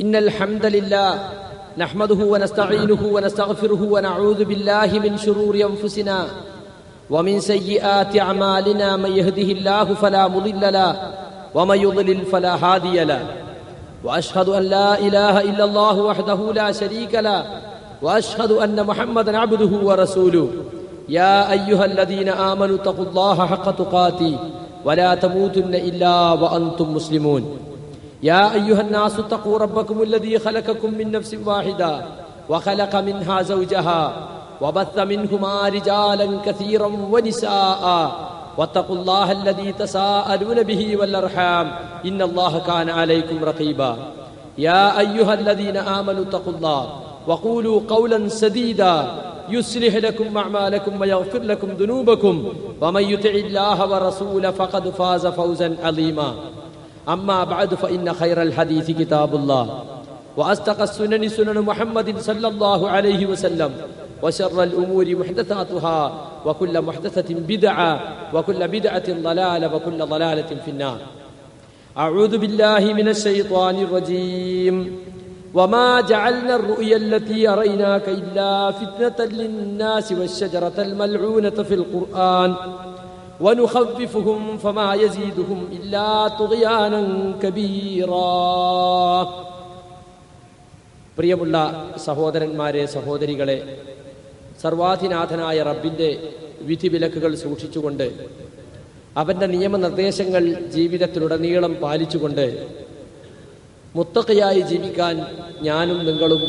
إن الحمد لله نحمده ونستعينه ونستغفره ونعوذ بالله من شرور أنفسنا ومن سيئات أعمالنا من يهده الله فلا مضل له ومن يضلل فلا هادي له وأشهد أن لا إله إلا الله وحده لا شريك له وأشهد أن محمدا عبده ورسوله يا أيها الذين آمنوا اتقوا الله حق تقاته ولا تموتن إلا وأنتم مسلمون يا أيها الناس اتقوا ربكم الذي خلقكم من نفس واحدة وخلق منها زوجها وبث منهما رجالا كثيرا ونساء واتقوا الله الذي تساءلون به والأرحام إن الله كان عليكم رقيبا يا أيها الذين آمنوا اتقوا الله وقولوا قولا سديدا يصلح لكم أعمالكم ويغفر لكم ذنوبكم ومن يطع الله ورسوله فقد فاز فوزا عظيما أما بعد فإن خير الحديث كتاب الله وأصدق السنن سنن محمد صلى الله عليه وسلم وشر الأمور محدثاتها وكل محدثة بدعة وكل بدعة ضلالة وكل ضلالة في النار. أعوذ بالله من الشيطان الرجيم. وما جعلنا الرؤيا التي أريناك إلا فتنة للناس والشجرة الملعونة في القرآن ونخففهم فما يزيدهم إلا طغيانا كبيرا. പ്രിയമുള്ള സഹോദരന്മാരെ, സഹോദരികളെ, സർവാധിനാഥനായ റബ്ബിൻ്റെ വിധിവിലക്കുകൾ സൂക്ഷിച്ചുകൊണ്ട് അവൻ്റെ നിയമനിർദ്ദേശങ്ങൾ ജീവിതത്തിലുടനീളം പാലിച്ചുകൊണ്ട് മുത്തഖിയായി ജീവിക്കാൻ ഞാനും നിങ്ങളും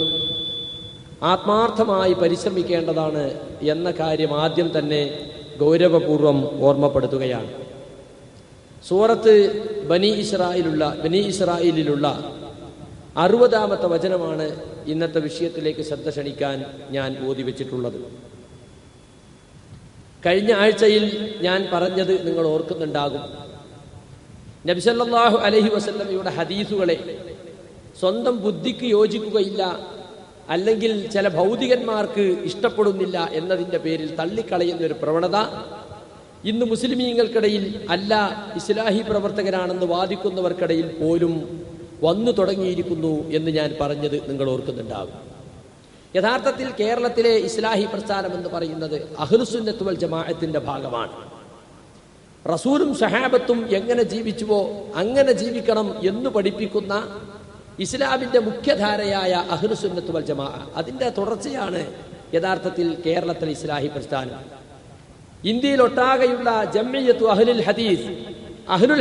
ആത്മാർത്ഥമായി പരിശ്രമിക്കേണ്ടതാണ് എന്ന കാര്യം ആദ്യം തന്നെ ഗൗരവപൂർവം ഓർമ്മപ്പെടുത്തുകയാണ്. സൂറത്ത് ബനി ഇസ്രായേലിലുള്ള 60-ാമത്തെ വചനമാണ് ഇന്നത്തെ വിഷയത്തിലേക്ക് ശ്രദ്ധ ക്ഷണിക്കാൻ ഞാൻ ഓതിവെച്ചിട്ടുള്ളത്. കഴിഞ്ഞ ആഴ്ചയിൽ ഞാൻ പറഞ്ഞത് നിങ്ങൾ ഓർക്കുന്നുണ്ടാകും. നബി സല്ലല്ലാഹു അലൈഹി വസല്ലമയുടെ ഹദീസുകളെ സ്വന്തം ബുദ്ധിക്ക് യോജിക്കുകയില്ല, അല്ലെങ്കിൽ ചില ഭൗതികന്മാർക്ക് ഇഷ്ടപ്പെടുന്നില്ല എന്നതിൻ്റെ പേരിൽ തള്ളിക്കളയുന്ന ഒരു പ്രവണത ഇന്ന് മുസ്ലിമീങ്ങൾക്കിടയിൽ, അല്ല ഇസ്ലാഹി പ്രവർത്തകരാണെന്ന് വാദിക്കുന്നവർക്കിടയിൽ പോലും വന്നു തുടങ്ങിയിരിക്കുന്നു എന്ന് ഞാൻ പറഞ്ഞത് നിങ്ങൾ ഓർക്കുന്നുണ്ടാകും. യഥാർത്ഥത്തിൽ കേരളത്തിലെ ഇസ്ലാഹി പ്രസ്ഥാനം എന്ന് പറയുന്നത് അഹ്ലുസുന്നത്ത് വൽ ജമാഅത്തിന്റെ ഭാഗമാണ്. റസൂലും സഹാബത്തും എങ്ങനെ ജീവിച്ചുവോ അങ്ങനെ ജീവിക്കണം എന്ന് പഠിപ്പിക്കുന്ന ഇസ്ലാമിന്റെ മുഖ്യധാരയായ അഹ്ലുസുന്നത്ത് വൽ ജമാഅ, അതിന്റെ തുടർച്ചയാണ് യഥാർത്ഥത്തിൽ കേരളത്തിലെ ഇസ്ലാഹി പ്രസ്ഥാനം. ഇന്ത്യയിൽ ഒട്ടാകെയുള്ള ജംഇയ്യത്തു അഹ്ലുൽ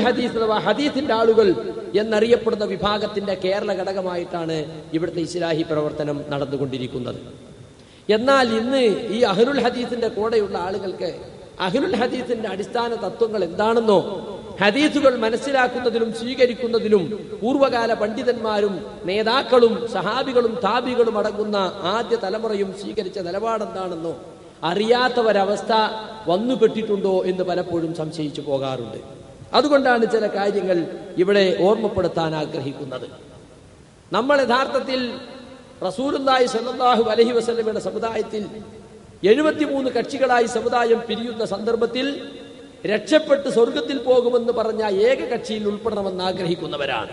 ഹദീസ് അഥവാ ഹദീസിന്റെ ആളുകൾ എന്നറിയപ്പെടുന്ന വിഭാഗത്തിന്റെ കേരള ഘടകമായിട്ടാണ് ഇവിടുത്തെ ഇസ്ലാഹി പ്രവർത്തനം നടന്നുകൊണ്ടിരിക്കുന്നത്. എന്നാൽ ഇന്ന് ഈ അഹ്ലുൽ ഹദീസിന്റെ കൂടെയുള്ള ആളുകൾക്ക് അഹ്ലുൽ ഹദീസിന്റെ അടിസ്ഥാന തത്വങ്ങൾ എന്താണെന്നോ, ഹദീസുകൾ മനസ്സിലാക്കുന്നതിലും സ്വീകരിക്കുന്നതിലും പൂർവകാല പണ്ഡിതന്മാരും നേതാക്കളും സഹാബികളും താബികളും അടങ്ങുന്ന ആദ്യ തലമുറയും സ്വീകരിച്ച നിലപാടെന്താണെന്നോ അറിയാത്ത ഒരവസ്ഥ വന്നുപെട്ടിട്ടുണ്ടോ എന്ന് പലപ്പോഴും സംശയിച്ചു പോകാറുണ്ട്. അതുകൊണ്ടാണ് ചില കാര്യങ്ങൾ ഇവിടെ ഓർമ്മപ്പെടുത്താൻ ആഗ്രഹിക്കുന്നത്. നമ്മൾ യഥാർത്ഥത്തിൽ റസൂലുള്ളാഹി സ്വല്ലല്ലാഹു അലൈഹി വസല്ലമയുടെ സമുദായത്തിൽ 73 കക്ഷികളായി സമുദായം പിരിയുന്ന സന്ദർഭത്തിൽ രക്ഷപ്പെട്ട് സ്വർഗത്തിൽ പോകുമെന്ന് പറഞ്ഞ ഏക കക്ഷിയിൽ ഉൾപ്പെടണമെന്ന് ആഗ്രഹിക്കുന്നവരാണ്.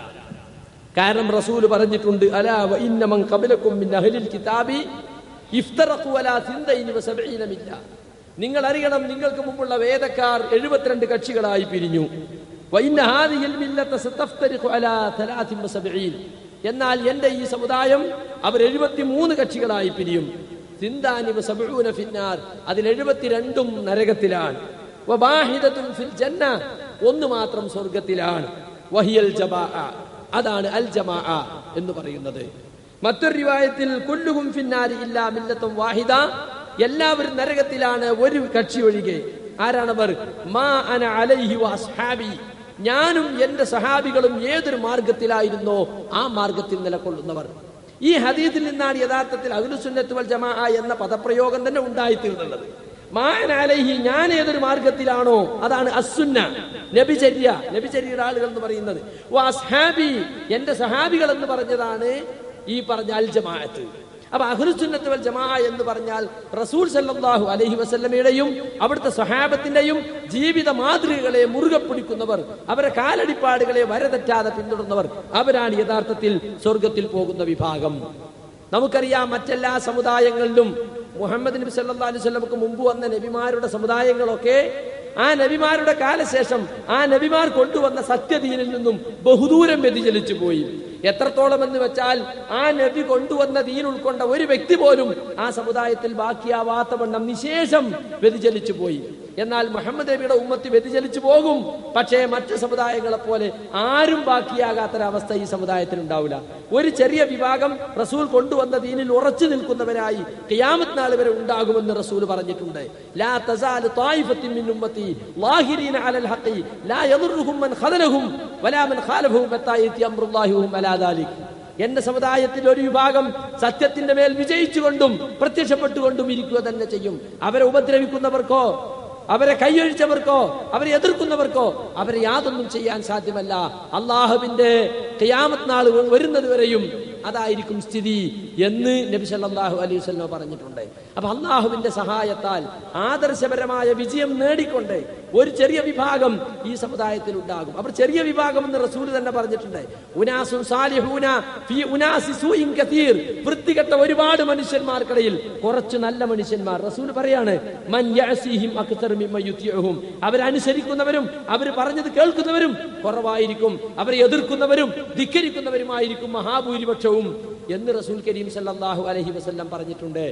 കാരണം റസൂൽ പറഞ്ഞിട്ടുണ്ട്, അലാ വ ഇന്ന മൻ ഖബലകും മിൻ അഹ്ലിൽ കിതാബി ഇഫ്തറഖു അലാ 72 മില്ല. നിങ്ങൾ അറിയണം, നിങ്ങൾക്ക് മുമ്പുള്ള വേദക്കാർ 72 കക്ഷികളായി പിരിഞ്ഞു. വ ഇന്ന ഹാദിഹിൽ മില്ലത സതഫ്തരിഖു അലാ 73. എന്നാൽ എന്റെ ഈ സമുദായം അവർ 73 കക്ഷികളായി പിരിയും. 72 ഫിന്നാർ, അതിൽ 72 നരകത്തിലാണ്. വബാഹിദത്തുൻ ഫിൽ ജന്ന, ഒന്ന് മാത്രം സ്വർഗത്തിലാണ്. വഹിയൽ ജമാഅ, അതാണ് അൽ ജമാഅ എന്ന് പറയുന്നത്. മറ്റൊരു റിവായത്തിൽ കുല്ലുഹും ഫിന്നാരി ഇല്ലാ മില്ലത്തുൻ വാഹിദ, എല്ലാവരും നരകത്തിലാണ് ഒരു കക്ഷി ഒഴികെ. ആരാണവർ? മാ അന അലൈഹി വഅസ്ഹാബി, ഞാനും എന്റെ സഹാബികളും ഏതൊരു മാർഗത്തിലായിരുന്നോ ആ മാർഗത്തിൽ നിലകൊള്ളുന്നവർ. ഈ ഹദീസിൽ നിന്നാണ് യഥാർത്ഥത്തിൽ അഹ്ലുസുന്നത്ത് വൽ ജമാഅ എന്ന പദപ്രയോഗം തന്നെ ഉണ്ടായിത്തീർന്നുള്ളത്. മാ അന അലൈഹി, ഞാൻ ഏതൊരു മാർഗത്തിലാണോ അതാണ് അസ്സുന്ന, നബിചര്യയുടെ ആളുകൾ എന്ന് പറയുന്നത്. വഅസ്ഹാബി, എന്റെ സഹാബികൾ എന്ന് പറഞ്ഞതാണ് ഈ പറഞ്ഞ അൽ ജമാഅത്ത്. അപ്പൊ അഹ്ലുസുന്നത്ത് വൽ ജമാഅ എന്ന് പറഞ്ഞാൽ റസൂൽ സല്ലല്ലാഹു അലൈഹി വസല്ലമയുടെയും അവിടുത്തെ സ്വഹാബത്തിന്റെയും ജീവിത മാതൃകകളെ മുറുകെ പിടിക്കുന്നവർ, അവരെ കാലടിപ്പാടുകളെ വരതെറ്റാതെ പിന്തുടർന്നവർ, അവരാണ് യഥാർത്ഥത്തിൽ സ്വർഗത്തിൽ പോകുന്ന വിഭാഗം. നമുക്കറിയാം മറ്റെല്ലാ സമുദായങ്ങളിലും മുഹമ്മദ് നബി സല്ലല്ലാഹു അലൈഹി വസല്ലമക്ക് മുമ്പ് വന്ന നബിമാരുടെ സമുദായങ്ങളൊക്കെ ആ നബിമാരുടെ കാലശേഷം ആ നബിമാർ കൊണ്ടുവന്ന സത്യദീനിൽ നിന്നും ബഹുദൂരം വ്യതിചലിച്ചു പോയി. എത്രത്തോളം എന്ന് വെച്ചാൽ ആ നബി കൊണ്ടുവന്ന ദീൻ ഉൾക്കൊണ്ട ഒരു വ്യക്തി പോലും ആ സമുദായത്തിൽ ബാക്കിയാവാത്ത വണ്ണം നിശേഷം വ്യതിചലിച്ചു പോയി. എന്നാൽ മുഹമ്മദ് നബിയുടെ ഉമ്മത്ത് വ്യതിചലിച്ചു പോകും, പക്ഷേ മറ്റു സമുദായങ്ങളെ പോലെ ആരും ബാക്കിയാകാത്തൊരവസ്ഥ ഈ സമുദായത്തിൽ ഉണ്ടാവില്ല. ഒരു ചെറിയ വിഭാഗം റസൂൽ കൊണ്ടുവന്ന ദീനിൽ ഉറച്ചു നിൽക്കുന്നവരായി ഖിയാമത്ത് നാൾ വരെ ഉണ്ടാകുമെന്ന് റസൂൽ പറഞ്ഞിട്ടുണ്ട്. ലാ തസാലു ത്വായിഫത്തുൻ മിൻ ഉമ്മത്തി ളാഹിരീന അലൽ ഹഖി ലാ യദുറുഹും മൻ ഖദലഹും വലാ മൻ ഖാലഫഹും ഹത്താ യതി അംറുല്ലാഹി വഹും അലാ ദാലിക്. എന്റെ സമുദായത്തിൽ ഒരു വിഭാഗം സത്യത്തിന്റെ മേൽ വിജയിച്ചുകൊണ്ടും പ്രത്യക്ഷപ്പെട്ടുകൊണ്ടും ഇരിക്കുക തന്നെ ചെയ്യും. അവരെ ഉപദ്രവിക്കുന്നവർക്കോ അവരെ കൈയൊഴിച്ചവർക്കോ അവരെ എതിർക്കുന്നവർക്കോ അവരെ യാതൊന്നും ചെയ്യാൻ സാധ്യമല്ല. അള്ളാഹുവിന്റെ ഖിയാമത്ത് നാൾ വരുന്നത് വരെയും അതായിരിക്കും സ്ഥിതി എന്ന് നബി സല്ലല്ലാഹു അലൈഹി വസല്ലം പറഞ്ഞിട്ടുണ്ട്. അപ്പൊ അള്ളാഹുവിന്റെ സഹായത്താൽ ആദർശപരമായ വിജയം നേടിക്കൊണ്ട് ഒരു ചെറിയ വിഭാഗം ഈ സമുദായത്തിൽ ഉണ്ടാകും. അവർ ചെറിയ വിഭാഗം എന്ന് റസൂൽ തന്നെ പറഞ്ഞിട്ടുണ്ട്. ഉനാസുൻ സാലിഹൂന ഫീ ഉനാസി സൂഇൻ കതീർ. വൃത്തികെട്ട ഒരുപാട് മനുഷ്യന്മാർക്കിടയിൽ കുറച്ച് നല്ല മനുഷ്യന്മാർ. റസൂൽ പറയാണ് മൻ യഅസിഹിം അക്തർ മിമ്മ യുതിഉഹും. അവരനുസരിക്കുന്നവരും അവർ പറഞ്ഞത് കേൾക്കുന്നവരും കുറവായിരിക്കും, അവരെ എതിർക്കുന്നവരും ധിക്കരിക്കുന്നവരുമായിരിക്കും മഹാഭൂരിപക്ഷം എന്ന് റസൂൽ കരീം സല്ലല്ലാഹു അലൈഹി വസല്ലം പറഞ്ഞിട്ടുണ്ട്.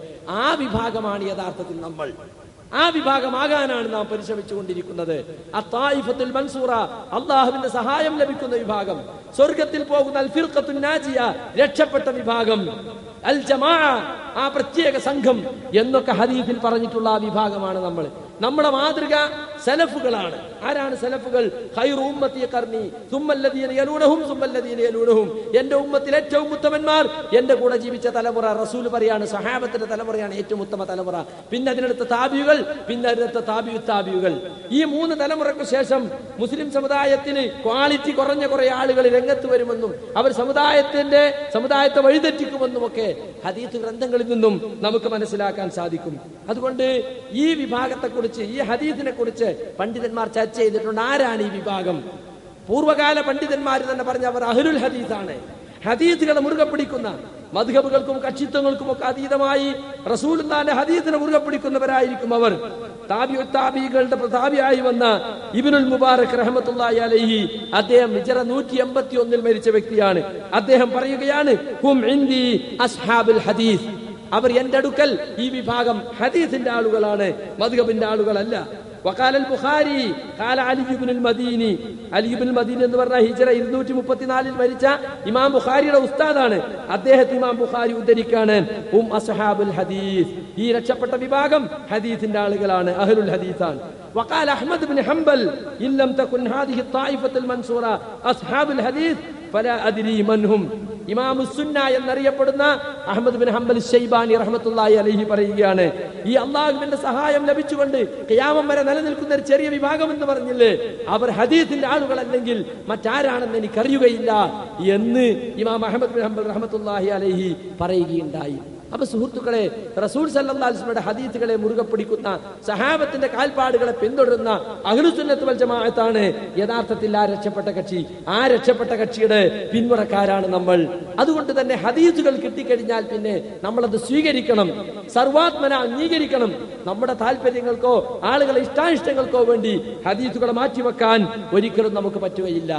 ആ വിഭാഗമാണ് യഥാർത്ഥത്തിൽ നമ്മൾ. ആ വിഭാഗമാകാനാണ് നാം പരിശ്രമിച്ചുകൊണ്ടിരിക്കുന്നത്. അത്തായിഫത്തുൽ മൻസൂറ, അള്ളാഹുവിന്റെ സഹായം ലഭിക്കുന്ന വിഭാഗം, സ്വർഗത്തിൽ പോകുന്ന അൽ ഫിർഖത്തുൻ നാജിയ, രക്ഷപ്പെട്ട വിഭാഗം, അൽ ജമാഅ, ആ പ്രത്യേക സംഘം എന്നൊക്കെ ഹദീസിൽ പറഞ്ഞിട്ടുള്ള ആ വിഭാഗമാണ് നമ്മൾ. നമ്മുടെ മാതൃക സലഫുകളാണ്. ആരാണ് സലഫുകൾ? ഖൈറു ഉമ്മത്തി ഖർനി സുമ്മല്ലദീന യലൂനഹും സുമ്മല്ലദീന യലൂനഹും. എന്റെ ഉമ്മത്തിൽ ഏറ്റവും ഉത്തമന്മാർ എന്റെ കൂടെ ജീവിച്ച തലമുറ. റസൂൽ പറയാണ് സഹാബത്തിന്റെ തലമുറയാണ് ഏറ്റവും ഉത്തമ തലമുറ. പിന്നെ അതിനടുത്ത താബിയുകൾ, പിന്നെ അതിനടുത്ത താബിയുകൾ. ഈ 3 തലമുറയ്ക്ക് ശേഷം മുസ്ലിം സമുദായത്തിന് ക്വാളിറ്റി കുറഞ്ഞ കുറെ ആളുകൾ രംഗത്ത് വരുമെന്നും അവർ സമുദായത്തെ വഴിതെറ്റിക്കുമെന്നും ഒക്കെ ഹദീസ് ഗ്രന്ഥങ്ങളിൽ നിന്നും നമുക്ക് മനസ്സിലാക്കാൻ സാധിക്കും. അതുകൊണ്ട് ഈ വിഭാഗത്തെക്കുറിച്ച്, ഈ ഹദീസിനെ കുറിച്ച് പണ്ഡിതന്മാർ ചർച്ച ചെയ്തിട്ടുണ്ട്. ആരാണ് ഈ വിഭാഗം? പൂർവ്വകാല പണ്ഡിതന്മാർ തന്നെ പറഞ്ഞ അവർ അഹ്ലുൽ ഹദീസാണ്. ഹദീസുകളെ മുറുകെ പിടിക്കുന്ന, മദ്ഹബുകൾക്കും കക്ഷിത്വങ്ങൾക്കും ഒക്കെ അതീതമായി റസൂലുള്ളാഹിന്റെ ഹദീസിനെ മുറുകെ പിടിക്കുന്നവരായിരിക്കും അവർ. താബികളുടെ താബിയായി വന്ന ഇബ്നുൽ മുബാറക് റഹ്മത്തുള്ളാഹി അലൈഹി, അദ്ദേഹം ഹിജ്റ 181 മരിച്ച വ്യക്തിയാണ്. അദ്ദേഹം പറയുകയാണ് ഹും ഇൻദി അസ്ഹാബുൽ ഹദീസ്. അവർ എന്റെ അടുക്കൽ ഈ വിഭാഗം ഹദീസിന്റെ ആളുകളാണ്, മദ്ഹബിന്റെ ആളുകളല്ല. وقال البخاري قال علي بن المديني. അലി ഇബ്നുൽ മദീനി എന്ന് പറഞ്ഞ ഹിജ്റ 234 മരിച്ച ഇമാം ബുഖാരിയുടെ ഉസ്താദാണ്. അദ്ദേഹത്തെ ഇമാം ബുഖാരി ഉദ്ധരിക്കാണ് ഹും അസ്ഹാബുൽ ഹദീസ്. ഈ രക്ഷപ്പെട്ട വിഭാഗം ഹദീസിന്റെ ആളുകളാണ്, അഹ്ലുൽ ഹദീസാണ്. وقال احمد بن حنبل ان لم تكن هذه الطائفه المنصوره اصحاب الحديث فلا ادري من هم. ഇമാമു സുന്ന എന്നറിയപ്പെടുന്ന അഹ്മദ് ബിൻ ഹംബൽ ശൈബാനി റഹ്മത്തുള്ളാഹി അലൈഹി പറയുകയാണ്, ഈ അള്ളാഹുവിന്റെ സഹായം ലഭിച്ചുകൊണ്ട് ഖിയാമം വരെ നിലനിൽക്കുന്ന ഒരു ചെറിയ വിഭാഗം എന്ന് പറഞ്ഞില്ലേ, അവർ ഹദീസിന്റെ ആളുകളല്ലെങ്കിൽ മറ്റാരാണെന്ന് എനിക്കറിയുകയില്ല എന്ന് ഇമാം അഹ്മദ് ബിൻ ഹംബൽ റഹ്മത്തുള്ളാഹി അലൈഹി പറയുകയുണ്ടായി. അപ്പൊ സുഹൃത്തുക്കളെ, റസൂൽ സല്ലല്ലാഹു അലൈഹി വസല്ലമയുടെ ഹദീസുകളെ മുറുകെ പിടിക്കുന്ന, സഹാബത്തിന്റെ കാൽപ്പാടുകളെ പിന്തുടരുന്ന അഹ്ലുസുന്നത്ത് വൽ ജമാഅത്താണ് യഥാർത്ഥത്തിൽ ആ രക്ഷപ്പെട്ട കക്ഷി. ആ രക്ഷപ്പെട്ട കക്ഷിയുടെ പിന്മുറക്കാരാണ് നമ്മൾ. അതുകൊണ്ട് തന്നെ ഹദീസുകൾ കിട്ടിക്കഴിഞ്ഞാൽ പിന്നെ നമ്മളത് സ്വീകരിക്കണം, സർവാത്മന അംഗീകരിക്കണം. നമ്മുടെ താല്പര്യങ്ങൾക്കോ ആളുകളെ ഇഷ്ടാനിഷ്ടങ്ങൾക്കോ വേണ്ടി ഹദീസുകളെ മാറ്റിവെക്കാൻ ഒരിക്കലും നമുക്ക് പറ്റുകയില്ല.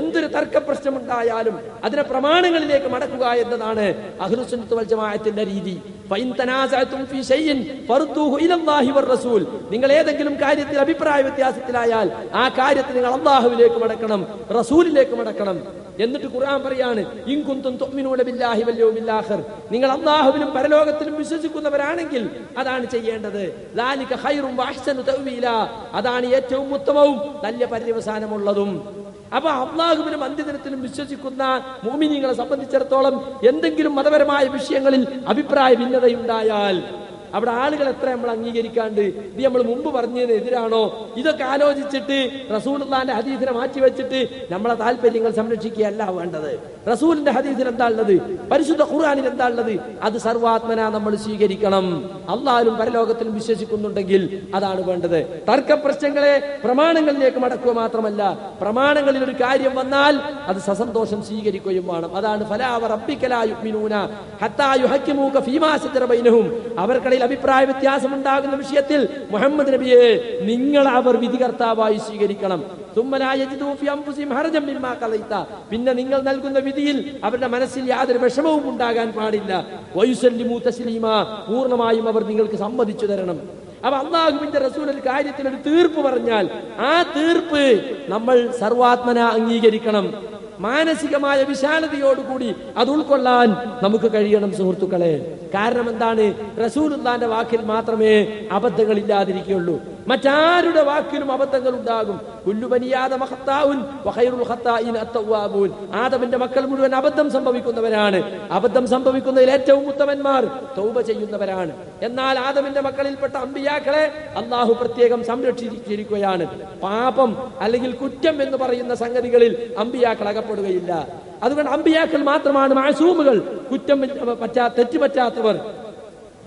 എന്തൊരു തർക്ക പ്രശ്നമുണ്ടായാലും അതിനെ പ്രമാണങ്ങളിലേക്ക് മടക്കുക എന്നതാണ് അഹ്ലുസുന്നത്ത് വൽ ജമാഅത്തിന്റെ രീതി. നിങ്ങൾ ഏതെങ്കിലും കാര്യത്തിൽ അഭിപ്രായ വ്യത്യാസത്തിലായാൽ ആ കാര്യത്തിൽ നിങ്ങൾ അല്ലാഹുവിലേക്ക് മടക്കണം, റസൂലിലേക്ക് മടക്കണം. എന്നിട്ട് ഖുർആൻ പറയാണ് ഇൻ കുന്തും തുഅ്മിനൂന ബില്ലാഹി വൽ യൗമിൽ ആഖിർ. നിങ്ങൾ അല്ലാഹുവിലും പരലോകത്തിലും വിശ്വസിക്കുന്നവരാണെങ്കിൽ അതാണ് ചെയ്യേണ്ടത്. ദാലിക ഖൈറും വഅഹ്സനു തഅ്വീല. അതാണ് ഏറ്റവും ഉത്തമവും നല്ല പര്യവസാനമുള്ളതും. അപ്പൊ അല്ലാഹുവിനും അന്ത്യദിനത്തിലും വിശ്വസിക്കുന്ന മുഅ്മിനീങ്ങളെ സംബന്ധിച്ചിടത്തോളം എന്തെങ്കിലും മതപരമായ വിഷയങ്ങളിൽ അഭിപ്രായ ഭിന്നതയുണ്ടായാൽ അവിടെ ആളുകൾ എത്ര നമ്മൾ അംഗീകരിക്കാണ്ട്, ഇത് നമ്മൾ മുമ്പ് പറഞ്ഞതിന് എതിരാണോ, ഇതൊക്കെ ആലോചിച്ചിട്ട് റസൂലുള്ളാഹിന്റെ ഹദീസിനെ മാറ്റിവെച്ചിട്ട് നമ്മളെ താല്പര്യങ്ങൾ സംരക്ഷിക്കുകയല്ല വേണ്ടത്. റസൂലിന്റെ ഹദീസിൽ എന്താ ഉള്ളത്, പരിശുദ്ധ ഖുർആനിൽ എന്താ ഉള്ളത്, അത് സർവാത്മന നമ്മൾ സ്വീകരിക്കണം. അള്ളാഹുലും പരലോകത്തിലും വിശ്വസിക്കുന്നുണ്ടെങ്കിൽ അതാണ് വേണ്ടത്. തർക്ക പ്രശ്നങ്ങളെ പ്രമാണങ്ങളിലേക്ക് മടക്കുക മാത്രമല്ല, പ്രമാണങ്ങളിൽ ഒരു കാര്യം വന്നാൽ അത് സസന്തോഷം സ്വീകരിക്കുകയും വേണം. അതാണ് ഫലാ വറബ്ബിക ലാ യുഅ്മിനൂന ഹത്താ യുഹക്കിമൂക ഫീമാ ശജറ ബൈനഹും. അവർക്കിടയിൽ അഭിപ്രായ വ്യത്യാസം ഉണ്ടാകുന്ന വിഷയത്തിൽ മുഹമ്മദ് നബിയെ നിങ്ങൾ അവർ വിധികർത്താവായി സ്വീകരിക്കണം. സുമ്മ ലാ യജിദൂ ഫീ അൻഫുസിഹിം ഹറജൻ മിമ്മാ ഖളൈത. പിന്നെ നിങ്ങൾ നൽകുന്ന വിധിയിൽ അവരുടെ മനസ്സിൽ യാതൊരു വിഷമവും ഉണ്ടാകാൻ പാടില്ല. വയുസല്ലിമൂ തസ്ലീമാ, പൂർണ്ണമായും അവർ നിങ്ങൾക്ക് സമ്മതിച്ചു തരണം. അപ്പൊ അല്ലാഹുവിന്റെ റസൂൽ ഒരു കാര്യത്തിൽ ഒരു തീർപ്പ് പറഞ്ഞാൽ ആ തീർപ്പ് നമ്മൾ സർവാത്മന അംഗീകരിക്കണം. മാനസികമായ വിശാലതയോടുകൂടി അത് ഉൾക്കൊള്ളാൻ നമുക്ക് കഴിയണം സുഹൃത്തുക്കളെ. കാരണം എന്താണ്, റസൂലുള്ളാഹിന്റെ വാക്കിൽ മാത്രമേ അബദ്ധങ്ങൾ ഇല്ലാതിരിക്കുകയുള്ളൂ. മറ്റാരുടെ വാക്കിലും അബദ്ധങ്ങൾ ഉണ്ടാകും. കുല്ലു ബനി ആദമ ഖത്താഉൻ വഖൈറുൽ ഖത്താഇൻ അത്തവ്വാബൂൻ. ആദമിന്റെ മക്കൾ മുഴുവൻ അബദ്ധം സംഭവിക്കുന്നവരാണ്. അബദ്ധം സംഭവിക്കുന്നതിൽ ഏറ്റവും ഉത്തമന്മാർ തൗബ ചെയ്യുന്നവരാണ്. എന്നാൽ ആദമിന്റെ മക്കളിൽപ്പെട്ട അമ്പിയാക്കളെ അല്ലാഹു പ്രത്യേകം സംരക്ഷിച്ചിരിക്കുകയാണ്. പാപം അല്ലെങ്കിൽ കുറ്റം എന്ന് പറയുന്ന സംഗതികളിൽ അമ്പിയാക്കൾ അകപ്പെടുകയില്ല. അതുകൊണ്ട് അമ്പിയാക്കൾ മാത്രമാണ് മഅസൂമുകൾ, കുറ്റം തെറ്റ് പറ്റാത്തവർ.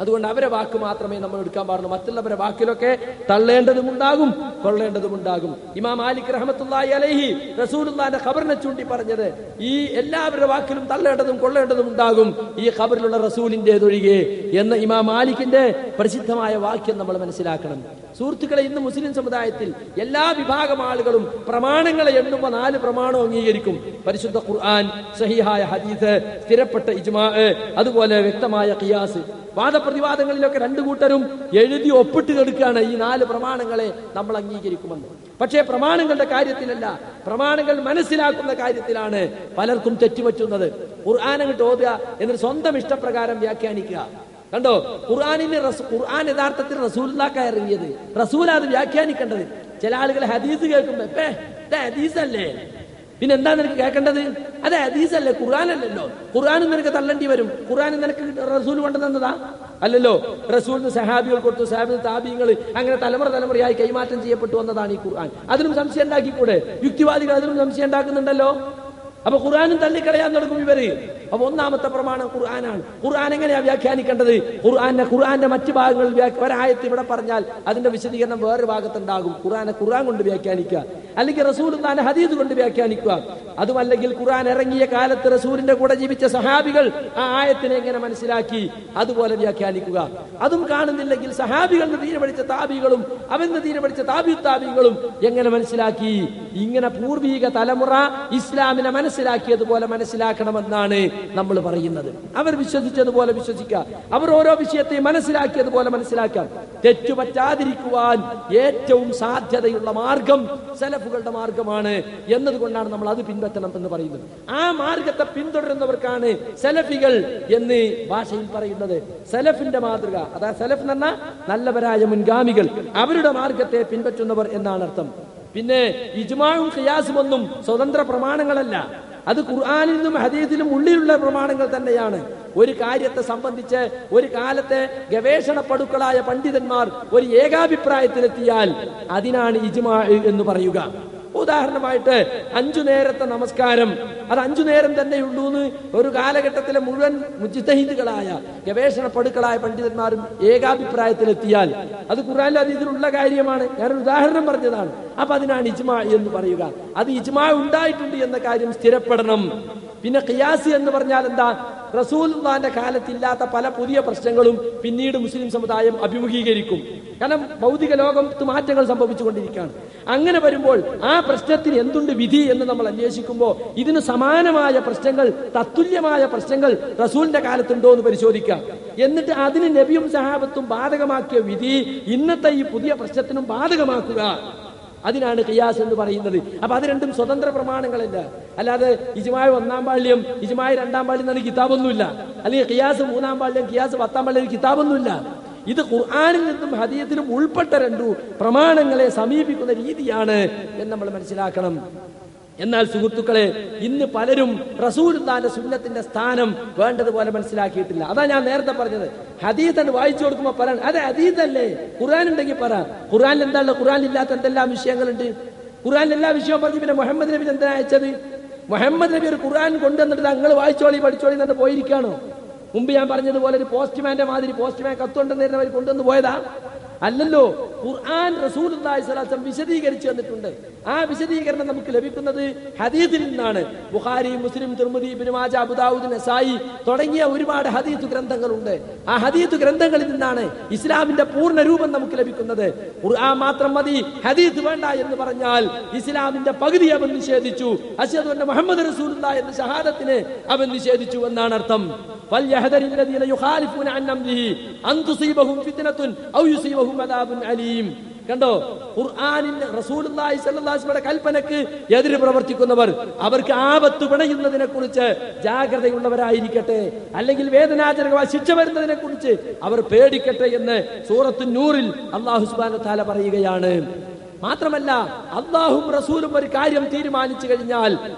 അതുകൊണ്ട് അവരെ വാക്ക് മാത്രമേ നമ്മൾ എടുക്കാൻ പാടുള്ളൂ. മറ്റുള്ളവരുടെ വാക്കിലൊക്കെ തള്ളേണ്ടതുമുണ്ടാകും, കൊള്ളേണ്ടതുമുണ്ടാകും. ഇമാം മാലിക് റഹ്മത്തുള്ളാഹി അലൈഹി റസൂലുള്ളാഹിന്റെ ഖബറിനെ ചൂണ്ടി പറഞ്ഞത് ഈ എല്ലാവരുടെ വാക്കിലും തള്ളേണ്ടതും കൊള്ളേണ്ടതും ഉണ്ടാകും, ഈ ഖബറിലുള്ള റസൂലിന്റേതൊഴികെ എന്ന ഇമാം മാലിക്കിന്റെ പ്രസിദ്ധമായ വാക്യം നമ്മൾ മനസ്സിലാക്കണം. സുഹൃത്തുക്കളെ, ഇന്ന് മുസ്ലിം സമുദായത്തിൽ എല്ലാ വിഭാഗം ആളുകളും പ്രമാണങ്ങളെ എണ്ണുമ്പോൾ 4 പ്രമാണം അംഗീകരിക്കും. പരിശുദ്ധ ഖുർആൻ, സഹീഹായ ഹദീസ്, സ്ഥിരപ്പെട്ട ഇജ്മാ, അതുപോലെ വ്യക്തമായ ഖിയാസ്. വാദപ്രതിവാദങ്ങളിലൊക്കെ 2 കൂട്ടരും എഴുതി ഒപ്പിട്ട് കൊടുക്കുകയാണ് ഈ 4 പ്രമാണങ്ങളെ നമ്മൾ അംഗീകരിക്കുമെന്ന്. പക്ഷേ പ്രമാണങ്ങളുടെ കാര്യത്തിലല്ല, പ്രമാണങ്ങൾ മനസ്സിലാക്കുന്ന കാര്യത്തിലാണ് പലർക്കും തെറ്റുപറ്റുന്നത്. ഖുർആൻ അങ്ങോട്ട് ഓതുക എന്നിട്ട് സ്വന്തം ഇഷ്ടപ്രകാരം വ്യാഖ്യാനിക്കുക. കണ്ടോ, ഖുർആൻ യഥാർത്ഥത്തിൽ റസൂലുള്ളാഹിക്കാണ് ഇറങ്ങിയത്, റസൂൽ അത് വ്യാഖ്യാനിക്കേണ്ടത്. ചില ആളുകൾ ഹദീസ് കേൾക്കുമ്പോ ഹദീസല്ലേ, പിന്നെ എന്താ നിനക്ക് കേൾക്കേണ്ടത്, അതെ ഹദീസല്ലേ, ഖുർആനല്ലല്ലോ, ഖുർആനും നിനക്ക് തള്ളേണ്ടി വരും. ഖുർആനും നിനക്ക് റസൂൽ കൊണ്ടുതന്നതാ അല്ലല്ലോ. റസൂലിന് സഹാബികൾ കൊടുത്തു, സഹാബിന് താബീങ്ങൾ, അങ്ങനെ തലമുറയായി കൈമാറ്റം ചെയ്യപ്പെട്ടു വന്നതാണ് ഈ ഖുർആൻ. അതിനും സംശയം ഉണ്ടാക്കിക്കൂടെ? യുക്തിവാദികൾ അതിനും സംശയം ഉണ്ടാക്കുന്നുണ്ടല്ലോ. അപ്പൊ ഖുർആനും തള്ളിക്കളയാൻ തുടങ്ങും ഇവര്. അപ്പൊ ഒന്നാമത്തെ പ്രമാണം ഖുർആനാണ്. ഖുർആൻ എങ്ങനെയാ വ്യാഖ്യാനിക്കേണ്ടത്? ഖുർആന്റെ മറ്റു ഭാഗങ്ങൾ ഒരായത്ത് ഇവിടെ പറഞ്ഞാൽ അതിന്റെ വിശദീകരണം വേറൊരു ഭാഗത്തുണ്ടാകും. ഖുർആൻ കൊണ്ട് വ്യാഖ്യാനിക്കുക, അല്ലെങ്കിൽ റസൂലുള്ളാഹിന്റെ ഹദീസ് കൊണ്ട് വ്യാഖ്യാനിക്കുക. അതുമല്ലെങ്കിൽ ഖുർആൻ ഇറങ്ങിയ കാലത്ത് റസൂലിന്റെ കൂടെ ജീവിച്ച സഹാബികൾ ആ ആയത്തിനെ എങ്ങനെ മനസ്സിലാക്കി അതുപോലെ വ്യാഖ്യാനിക്കുക. അതും കാണുന്നില്ലെങ്കിൽ സഹാബികളിൽ തീരെ പഠിച്ച താബികളും അവന്ന് തീരെ പഠിച്ച താബികളും എങ്ങനെ മനസ്സിലാക്കി. ഇങ്ങനെ പൂർവീക തലമുറ ഇസ്ലാമിനെ മനസ്സിലാക്കിയതുപോലെ മനസ്സിലാക്കണമെന്നാണ് നമ്മൾ പറയുന്നത്. അവർ വിശ്വസിച്ചതുപോലെ വിശ്വസിക്കുക, അവർ ഓരോ വിഷയത്തെയും മനസ്സിലാക്കിയതുപോലെ മനസ്സിലാക്കാം. തെറ്റുപറ്റാതിരിക്കുവാൻ ഏറ്റവും സാധ്യതയുള്ള മാർഗം സലഫുകളുടെ മാർഗമാണ് എന്നതുകൊണ്ടാണ് നമ്മൾ അത് പിൻപറ്റണം എന്ന് പറയുന്നത്. ആ മാർഗത്തെ പിന്തുടരുന്നവർക്കാണ് സലഫികൾ എന്ന് ഭാഷയിൽ പറയുന്നത്. സലഫിന്റെ മാതൃക, അതായത് സലഫ് എന്ന് പറഞ്ഞാൽ നല്ലവരായ മുൻഗാമികൾ, അവരുടെ മാർഗത്തെ പിൻപറ്റുന്നവർ എന്നാണ് അർത്ഥം. പിന്നെ ഇജ്മാഉം ഖിയാസും ഒന്നും സ്വതന്ത്ര പ്രമാണങ്ങളല്ല, അത് ഖുർആനിലും ഹദീസിലും ഉള്ളിലുള്ള പ്രമാണങ്ങൾ തന്നെയാണ്. ഒരു കാര്യത്തെ സംബന്ധിച്ച് ഒരു കാലത്തെ ഗവേഷണ പടുക്കളായ പണ്ഡിതന്മാർ ഒരു ഏകാഭിപ്രായത്തിലെത്തിയാൽ അതിനാണ് ഇജ്മാ എന്ന് പറയുക. ഉദാഹരണമായിട്ട് 5 നേരത്തെ നമസ്കാരം അത് 5 നേരം തന്നെ ഉള്ളൂന്ന് ഒരു കാലഘട്ടത്തിലെ മുഴുവൻ മുജ്തഹിദുകളായ ഗവേഷണ പടുക്കളായ പണ്ഡിതന്മാരും ഏകാഭിപ്രായത്തിലെത്തിയാൽ അത് ഖുർആനിലും ഹദീസിലുള്ള കാര്യമാണ്. ഞാനൊരു ഉദാഹരണം പറഞ്ഞതാണ്. അപ്പൊ അതിനാണ് ഇജ്മാ എന്ന് പറയുക. അത് ഇജ്മാ ഉണ്ടായിട്ടുണ്ട് എന്ന കാര്യം സ്ഥിരപ്പെടണം. പിന്നെ ഖിയാസ് എന്ന് പറഞ്ഞാൽ എന്താ? റസൂലുള്ളാഹിന്റെ കാലത്തില്ലാത്ത പല പുതിയ പ്രശ്നങ്ങളും പിന്നീട് മുസ്ലിം സമുദായം അഭിമുഖീകരിക്കും. കാരണം ഭൗതിക ലോകത്ത് മാറ്റങ്ങൾ സംഭവിച്ചുകൊണ്ടിരിക്കുകയാണ്. അങ്ങനെ വരുമ്പോൾ ആ പ്രശ്നത്തിന് എന്തുണ്ട് വിധി എന്ന് നമ്മൾ അന്വേഷിക്കുമ്പോൾ ഇതിന് സമാനമായ പ്രശ്നങ്ങൾ, തത്തുല്യമായ പ്രശ്നങ്ങൾ റസൂലിന്റെ കാലത്തുണ്ടോ എന്ന് പരിശോധിക്കാം. എന്നിട്ട് അതിന് നബിയും സഹാബത്തും ബാധകമാക്കിയ വിധി ഇന്നത്തെ ഈ പുതിയ പ്രശ്നത്തിനും ബാധകമാക്കുക. അതിനാണ് ഖിയാസ് എന്ന് പറയുന്നത്. അപ്പൊ അത് രണ്ടും സ്വതന്ത്ര പ്രമാണങ്ങളല്ല. അല്ലാതെ ഇജ്മാഅ് 1-ാം പാള്യം, ഇജ്മാഅ് 2-ാം പാള്യം എന്നൊരു കിതാബൊന്നുമില്ല. അല്ലെങ്കിൽ ഖിയാസ് 3-ാം പാള്യം, ഖിയാസ് 10-ാം പാള്യം കിതാബൊന്നുമില്ല. ഇത് ഖുർആനിൽ നിന്നും ഹദീസിലും ഉൾപ്പെട്ട 2 പ്രമാണങ്ങളെ സമീപിക്കുന്ന രീതിയാണ് എന്ന് നമ്മൾ മനസ്സിലാക്കണം. എന്നാൽ സുഹൃത്തുക്കളെ, ഇന്ന് പലരും റസൂലുള്ളാഹിന്റെ സുന്നത്തിന്റെ സ്ഥാനം വേണ്ടതുപോലെ മനസ്സിലാക്കിയിട്ടില്ല. അതാ ഞാൻ നേരത്തെ പറഞ്ഞത്. ഹദീസ് വായിച്ചു കൊടുക്കുമ്പോൾ പറയാൻ അതെ ഹദീസല്ലേ, ഖുർആൻ ഉണ്ടെങ്കിൽ പറ. ഖുർആനിൽ എന്താ? ഖുർആനിൽ ഇല്ലാത്ത എന്തെല്ലാം വിഷയങ്ങളുണ്ട്? ഖുർആനിൽ എല്ലാ വിഷയവും പറഞ്ഞു. പിന്നെ മുഹമ്മദ് നബി എന്തിനാ അയച്ചത്? മുഹമ്മദ് നബി ഒരു ഖുർആൻ കൊണ്ടുവന്നിട്ട് നിങ്ങൾ വായിച്ചോളി പഠിച്ചോളി എന്നിട്ട് പോയിരിക്കാണോ? മുമ്പ് ഞാൻ പറഞ്ഞതുപോലെ ഒരു പോസ്റ്റ്മാന്റെ മാതിരി പോസ്റ്റ്മാൻ കത്തുകൊണ്ടെന്ന് അവർ കൊണ്ടുവന്ന് പോയതാ? അല്ലല്ലോ. ഖുർആൻ റസൂലുള്ളാഹി സ്വല്ലല്ലാഹു അലൈഹി വസല്ലം വിശദീകരിച്ചു തന്നിട്ടുണ്ട്. ആ വിശദീകരണം നമുക്ക് ലഭിക്കുന്നത് ഹദീസിൽ നിന്നാണ്. ബുഖാരി, മുസ്ലിം, തിർമിദി, ഇബ്നു മാജ, അബൂ ദാവൂദ്, നസായി തുടങ്ങിയ ഒരുപാട് ഹദീസ് ഗ്രന്ഥങ്ങളുണ്ട്. ആ ഹദീസ് ഗ്രന്ഥങ്ങളിൽ നിന്നാണ് ഇസ്ലാമിന്റെ പൂർണ്ണ രൂപം നമുക്ക് ലഭിക്കുന്നത്. ഖുർആൻ മാത്രം മതി, ഹദീസ് വേണ്ട എന്ന് പറഞ്ഞാൽ ഇസ്ലാമിന്റെ പകുതി അവൻ നിഷേധിച്ചു. അശ്ഹദു അന്ന മുഹമ്മദ് റസൂലുള്ളാഹി എന്ന ഷഹാദത്തിനെ അവൻ നിഷേധിച്ചു എന്നാണ് അർത്ഥം. ഫൽയഹദരില്ലദീന യുഖാലിഫൂന അൻ അംരിഹി അൻ തുസീബഹും ഫിത്നത്തുൻ ഔ യുസീബഹും അദാബുൻ അലീം. കണ്ടോ, ഖുർആനിന്റെ റസൂലുള്ളാഹി സ്വല്ലല്ലാഹു അലൈഹി വസല്ലമയുടെ കൽപ്പനക്ക് എതിര് പ്രവർത്തിക്കുന്നവർ അവർക്ക് ആപത്ത് പിണയുന്നതിനെ കുറിച്ച് ജാഗ്രതയുള്ളവരായിരിക്കട്ടെ, അല്ലെങ്കിൽ വേദനാജനകമായ ശിക്ഷ വരുന്നതിനെ കുറിച്ച് അവർ പേടിക്കട്ടെ എന്ന് സൂറത്തുൻ നൂറിൽ അല്ലാഹു സുബ്ഹാനഹു വ തആല പറയുകയാണ്. മാത്രമല്ല, അല്ലാഹുവും റസൂലും ഒരു കാര്യം തീരുമാനിച്ചു കഴിഞ്ഞാൽ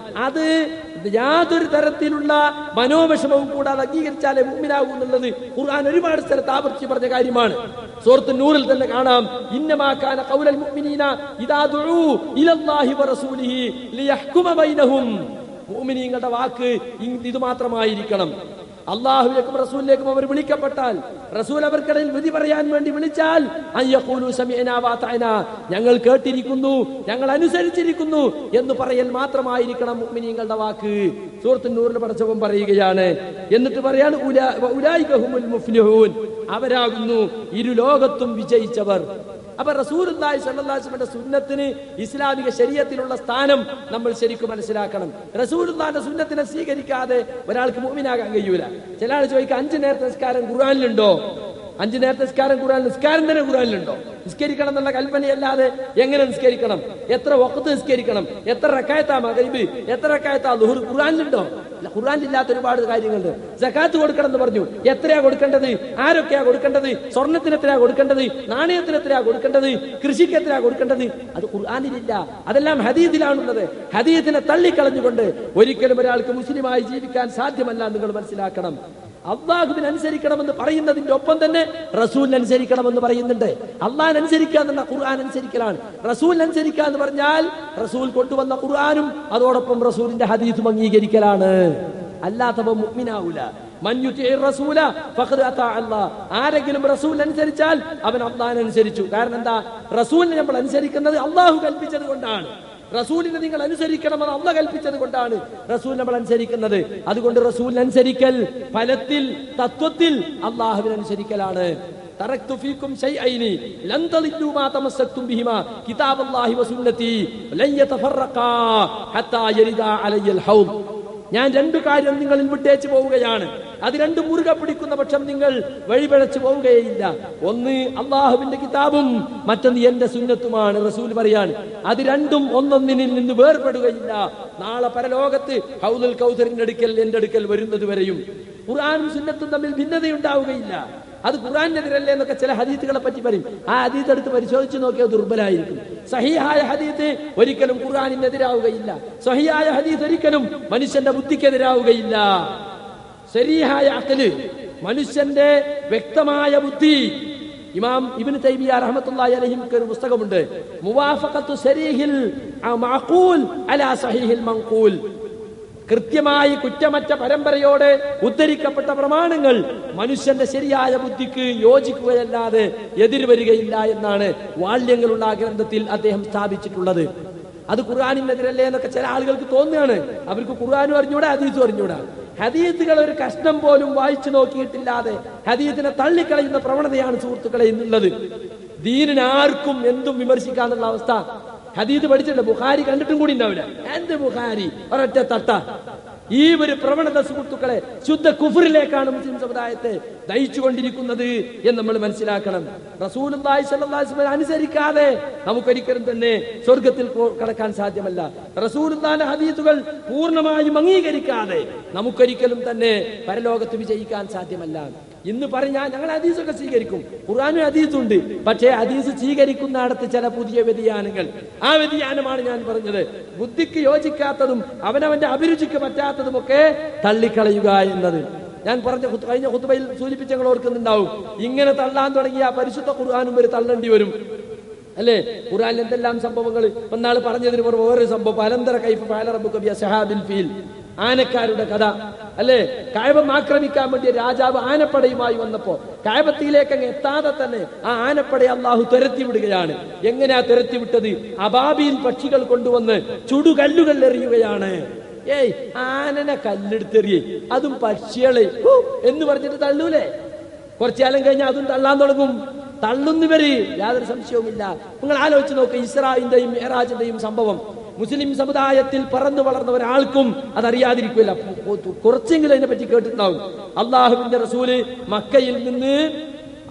അത് യാതൊരു തരത്തിലുള്ള മനോവിഷമവും കൂടാതെ അംഗീകരിച്ചാലേ മുഅ്മിനാകൂ എന്നുള്ളത് ഖുർആൻ ഒരുപാട് സ്ഥലത്ത് ആവർത്തിച്ച് പറഞ്ഞ കാര്യമാണ്. സൂറത്തുൻ നൂറിൽ തന്നെ കാണാം, ഇന്നമാ കാന ഖൗലൽ മുഅ്മിനീന ഇദാ ദുഊ ഇലല്ലാഹി വറസൂലിഹി ലിയഹ്കുമ ബൈനഹും. മുഅ്മിനീങ്ങളുടെ വാക്ക് ഇത് മാത്രമായിരിക്കണം. അല്ലാഹുവിലേക്കും റസൂലിലേക്കും അവർ വിളിക്കപ്പെട്ടാൽ, റസൂൽ അവർക്കിടയിൽ വിധി പറയാൻ വേണ്ടി വിളിച്ചാൽ അയ്യഖൂലു സമീഅനാ വഅതഅനാ, ഞങ്ങൾ കേട്ടിരിക്കുന്നു, ഞങ്ങൾ അനുസരിച്ചിരിക്കുന്നു എന്ന് പറയൽ മാത്രമായിരിക്കണം മുഅ്മിനീങ്ങളുടെ വാക്ക്. സൂറത്തുൻ നൂറിൽ പടച്ചവൻ പറയുകയാണ്. എന്നിട്ട് പറയാണ് ഉലൈക ഹുമുൽ മുഫ്ലിഹൂൻ, അവരാകുന്നു ഇരു ലോകത്തും വിജയിച്ചവർ. അപ്പൊ റസൂലുള്ളാഹി സ്വല്ലല്ലാഹു അലൈഹി വസല്ലമയുടെ സുന്നത്തിന് ഇസ്ലാമിക ശരീഅത്തിലുള്ള സ്ഥാനം നമ്മൾ ശരിക്കും മനസ്സിലാക്കണം. റസൂലുള്ളാഹിന്റെ സുന്നത്തിനെ സ്വീകരിക്കാതെ ഒരാൾക്ക് മുഅ്മിനാകാൻ കഴിയൂല. ചില ആൾ ചോദിക്കുക, 5 നേരത്തെ നിസ്കാരം ഖുർആനിലുണ്ടോ? 5 നേരത്തെ നിസ്കാരം നിസ്കാരം തന്നെ ഖുർആനിലുണ്ടോ? നിസ്കരിക്കണം എന്നുള്ള കൽപ്പനയല്ലാതെ എങ്ങനെ നിസ്കരിക്കണം, എത്ര വഖ്ത് നിസ്കരിക്കണം, എത്ര റക്അത്താ മഗ്രിബ്, എത്ര റക്അത്താ ളുഹർ ഖുർആനിലുണ്ടോ? ഖുർആനിലില്ലാത്ത ഒരുപാട് കാര്യങ്ങളുണ്ട്. സകാത്ത് കൊടുക്കണം എന്ന് പറഞ്ഞു, എത്രയാ കൊടുക്കേണ്ടത്, ആരൊക്കെയാ കൊടുക്കേണ്ടത്, സ്വർണത്തിന് എത്രയാ കൊടുക്കേണ്ടത്, നാണയത്തിന് എത്രയാ കൊടുക്കേണ്ടത്, കൃഷിക്ക് എത്രയാ കൊടുക്കേണ്ടത്, അത് ഖുർആനിലില്ല. അതെല്ലാം ഹദീസിലാണുള്ളത്. ഹദീസിനെ തള്ളിക്കളഞ്ഞുകൊണ്ട് ഒരിക്കലും ഒരാൾക്ക് മുസ്ലിമായി ജീവിക്കാൻ സാധ്യമല്ല. നിങ്ങൾ മനസ്സിലാക്കണം, അള്ളാഹുവിനെ അനുസരിക്കണമെന്ന് പറയുന്നതിന്റെ ഒപ്പം തന്നെ റസൂലിനെ അനുസരിക്കണമെന്ന് പറയുന്നുണ്ട്. അള്ളാഹിനെ അനുസരിക്കുക എന്ന ഖുർആൻ അനുസരിക്കലാണ്. റസൂലിനെ അനുസരിക്കുക എന്ന് പറഞ്ഞാൽ റസൂൽ കൊണ്ടുവന്ന ഖുർആനും അതോടൊപ്പം റസൂലിന്റെ ഹദീസും അംഗീകരിക്കലാണ്. അല്ലാത്തവ മുഅ്മിനാവൂല. മൻ യുതിഇർ റസൂല ഫഖദ് അതാ അല്ലാഹ്. ആരെങ്കിലും റസൂൽ അനുസരിച്ചാൽ അവൻ അള്ളാഹിനെ അനുസരിച്ചു. കാരണം എന്താ? റസൂലിനെ നമ്മൾ അനുസരിക്കുന്നത് അള്ളാഹു കൽപ്പിച്ചത് കൊണ്ടാണ്. റസൂലിനെ നിങ്ങൾ അനുസരിക്കണമെന്ന് അള്ളാഹ് കൽപ്പിച്ചത് കൊണ്ടാണ് റസൂൽ നമ്മൾ അനുസരിക്കുന്നത്. അതുകൊണ്ട് റസൂലിനെ അനുസരിക്കൽ ഫലത്തിൽ, തത്വത്തിൽ അള്ളാഹുവിനെ അനുസരിക്കലാണ്. തറക്തു ഫീകും ശൈഅൈനി ലൻ തളില്ലു മാ തമസ്സക്തും ബിഹിമാ കിതാബല്ലാഹി വസുന്നതി ലൻ യതഫറഖാ ഹത്താ യരിദാ അലയ്യൽ ഹൗദ്. ഞാൻ 2 കാര്യം നിങ്ങളിൽ വിട്ടേച്ചു പോവുകയാണ്. അത് രണ്ടും മുറുകെ പിടിക്കുന്ന പക്ഷം നിങ്ങൾ വഴിപിഴച്ചു പോവുകയില്ല. ഒന്ന് അള്ളാഹുവിന്റെ കിതാബും മറ്റൊന്ന് എന്റെ സുന്നത്തുമാണ്. റസൂൽ പറയാണ്, അത് രണ്ടും ഒന്നൊന്നിനിൽ നിന്ന് വേർപെടുകയില്ല. നാളെ പരലോകത്ത് ഹൗദുൽ കൗസറിന്റെ അടുക്കൽ, എന്റെ അടുക്കൽ വരുന്നത് വരെയും ഖുർആനും സുന്നത്തും തമ്മിൽ ഭിന്നതയുണ്ടാവുകയില്ല. അത് ഖുർആനെതിരല്ലേ എന്നൊക്കെ ചില ഹദീസുകളെ പറ്റി പറയും. ആ ഹദീസ് എടുത്ത് പരിശോധിച്ച് നോക്കിയാൽ ദുർബലായിരിക്കും. സഹീഹായ ഹദീസ് ഒരിക്കലും ഖുർആനിനെതിരാവുകയില്ല. സഹീഹായ ഹദീസ് ഒരിക്കലും മനുഷ്യന്റെ ബുദ്ധിക്കെതിരാവുകയില്ല. സരീഹായ അഖ്ല്, മനുഷ്യന്റെ വ്യക്തമായ ബുദ്ധി. ഇമാം ഇബ്നു തൈമിയ്യ റഹ്മത്തുള്ളാഹി അലൈഹിക്ക് ഒരു പുസ്തകമുണ്ട്, മുവാഫഖത്തു സരീഹിൽ മഅഖൂൽ അലാ സഹീഹിൽ മൻഖൂൽ. കൃത്യമായി കുറ്റമറ്റ പരമ്പരയോടെ ഉദ്ധരിക്കപ്പെട്ട പ്രമാണങ്ങൾ മനുഷ്യന്റെ ശരിയായ ബുദ്ധിക്ക് യോജിക്കുകയല്ലാതെ എതിർവരികയില്ല എന്നാണ് വാള്യങ്ങളുള്ള ആ ഗ്രന്ഥത്തിൽ അദ്ദേഹം സ്ഥാപിച്ചിട്ടുള്ളത്. അത് ഖുർആനിനെതിരല്ലേ എന്നൊക്കെ ചില ആളുകൾക്ക് തോന്നുകയാണ്. അവർക്ക് ഖുർആനും അറിഞ്ഞൂടാ, ഹദീസും അറിഞ്ഞൂടാ. ഹദീസുകൾ ഒരു കഷ്ണം പോലും വായിച്ചു നോക്കിയിട്ടില്ലാതെ ഹദീസിനെ തള്ളിക്കളയുന്ന പ്രവണതയാണ് സുഹൃത്തുക്കളെ ഇന്നുള്ളത്. ദീനിന് ആർക്കും എന്തും വിമർശിക്കാന്നുള്ള അവസ്ഥ. ഹദീസ് പഠിച്ചിട്ടുണ്ട്, ബുഖാരി കണ്ടിട്ടും കൂടി ഉണ്ടാവില്ല. എന്ത് ബുഖാരി, ഒരൊറ്റ തട്ട. ഈ ഒരു പ്രവണത സുഹൃത്തുക്കളെ ശുദ്ധ കുഫറിലേക്കാണ് മുസ്ലിം സമുദായത്തെ നയിച്ചുകൊണ്ടിരിക്കുന്നത് എന്ന് നമ്മൾ മനസ്സിലാക്കണം. റസൂലുള്ളാഹി സ്വല്ലല്ലാഹു അലൈഹി വസല്ലം അനുസരിക്കാതെ നമുക്കൊരിക്കലും തന്നെ സ്വർഗത്തിൽ കടക്കാൻ സാധ്യമല്ല. റസൂലുള്ളാഹിന്റെ ഹദീസുകൾ പൂർണ്ണമായും അംഗീകരിക്കാതെ നമുക്കൊരിക്കലും തന്നെ പരലോകത്ത് വിജയിക്കാൻ സാധ്യമല്ല. ഇന്ന് പറഞ്ഞാൽ ഞങ്ങൾ ഹദീസൊക്കെ സ്വീകരിക്കും, ഖുർആനും ഹദീസുണ്ട്. പക്ഷേ ഹദീസ് സ്വീകരിക്കുന്നിടത്ത് ചില പുതിയ വ്യതിയാനങ്ങൾ, ആ വ്യതിയാനമാണ് ഞാൻ പറഞ്ഞത്. ബുദ്ധിക്ക് യോജിക്കാത്തതും അവനവന്റെ അഭിരുചിക്ക് പറ്റാത്തതുമൊക്കെ തള്ളിക്കളയുക എന്നത് ഞാൻ കഴിഞ്ഞ ഖുത്ബയിൽ സൂചിപ്പിച്ച് ഞങ്ങൾ ഓർക്കുന്നുണ്ടാവും. ഇങ്ങനെ തള്ളാൻ തുടങ്ങിയ പരിശുദ്ധ ഖുർആനും ഒരു തള്ളേണ്ടി വരും അല്ലേ? ഖുർആനിൽ എന്തെല്ലാം സംഭവങ്ങൾ ഒന്നാൾ പറഞ്ഞതിന് പുറമെ വേറൊരു സംഭവം, അലന്തര കൈഫ ഫഅല റബ്ബുക ബിഅസ്ഹാബിൽ ഫീൽ, ആനക്കാരുടെ കഥ അല്ലേ? കഅബ ആക്രമിക്കാൻ വേണ്ടി രാജാവ് ആനപ്പടയുമായി വന്നപ്പോ കഅബത്തിലേക്ക് അങ്ങ് എത്താതെ തന്നെ ആ ആനപ്പടയെ അള്ളാഹു തുരത്തി വിടുകയാണ്. എങ്ങനെയാ തുരത്തി വിട്ടത്? അബാബീൽ പക്ഷികൾ കൊണ്ടുവന്ന് ചുടുകല്ലുകൾ എറിയുകയാണ്. ഏയ്, ആനനെ കല്ലെടുത്തെറിയേ, അതും പക്ഷികളെ എന്ന് പറഞ്ഞിട്ട് തള്ളൂലേ? കുറച്ചു കാലം കഴിഞ്ഞാൽ അതും തള്ളാൻ തുടങ്ങും. തള്ളുന്നവര് യാതൊരു സംശയവുമില്ല. നിങ്ങൾ ആലോചിച്ച് നോക്കുക, ഇസ്രായിന്റെയും മെഹ്റാജിന്റെയും സംഭവം മുസ്ലിം സമുദായത്തിൽ പറന്നു വളർന്ന ഒരാൾക്കും അതറിയാതിരിക്കില്ല. കുറച്ചെങ്കിലും അതിനെ പറ്റി കേട്ടിട്ടുണ്ടാവും. അള്ളാഹുവിന്റെ റസൂല് മക്കയിൽ നിന്ന്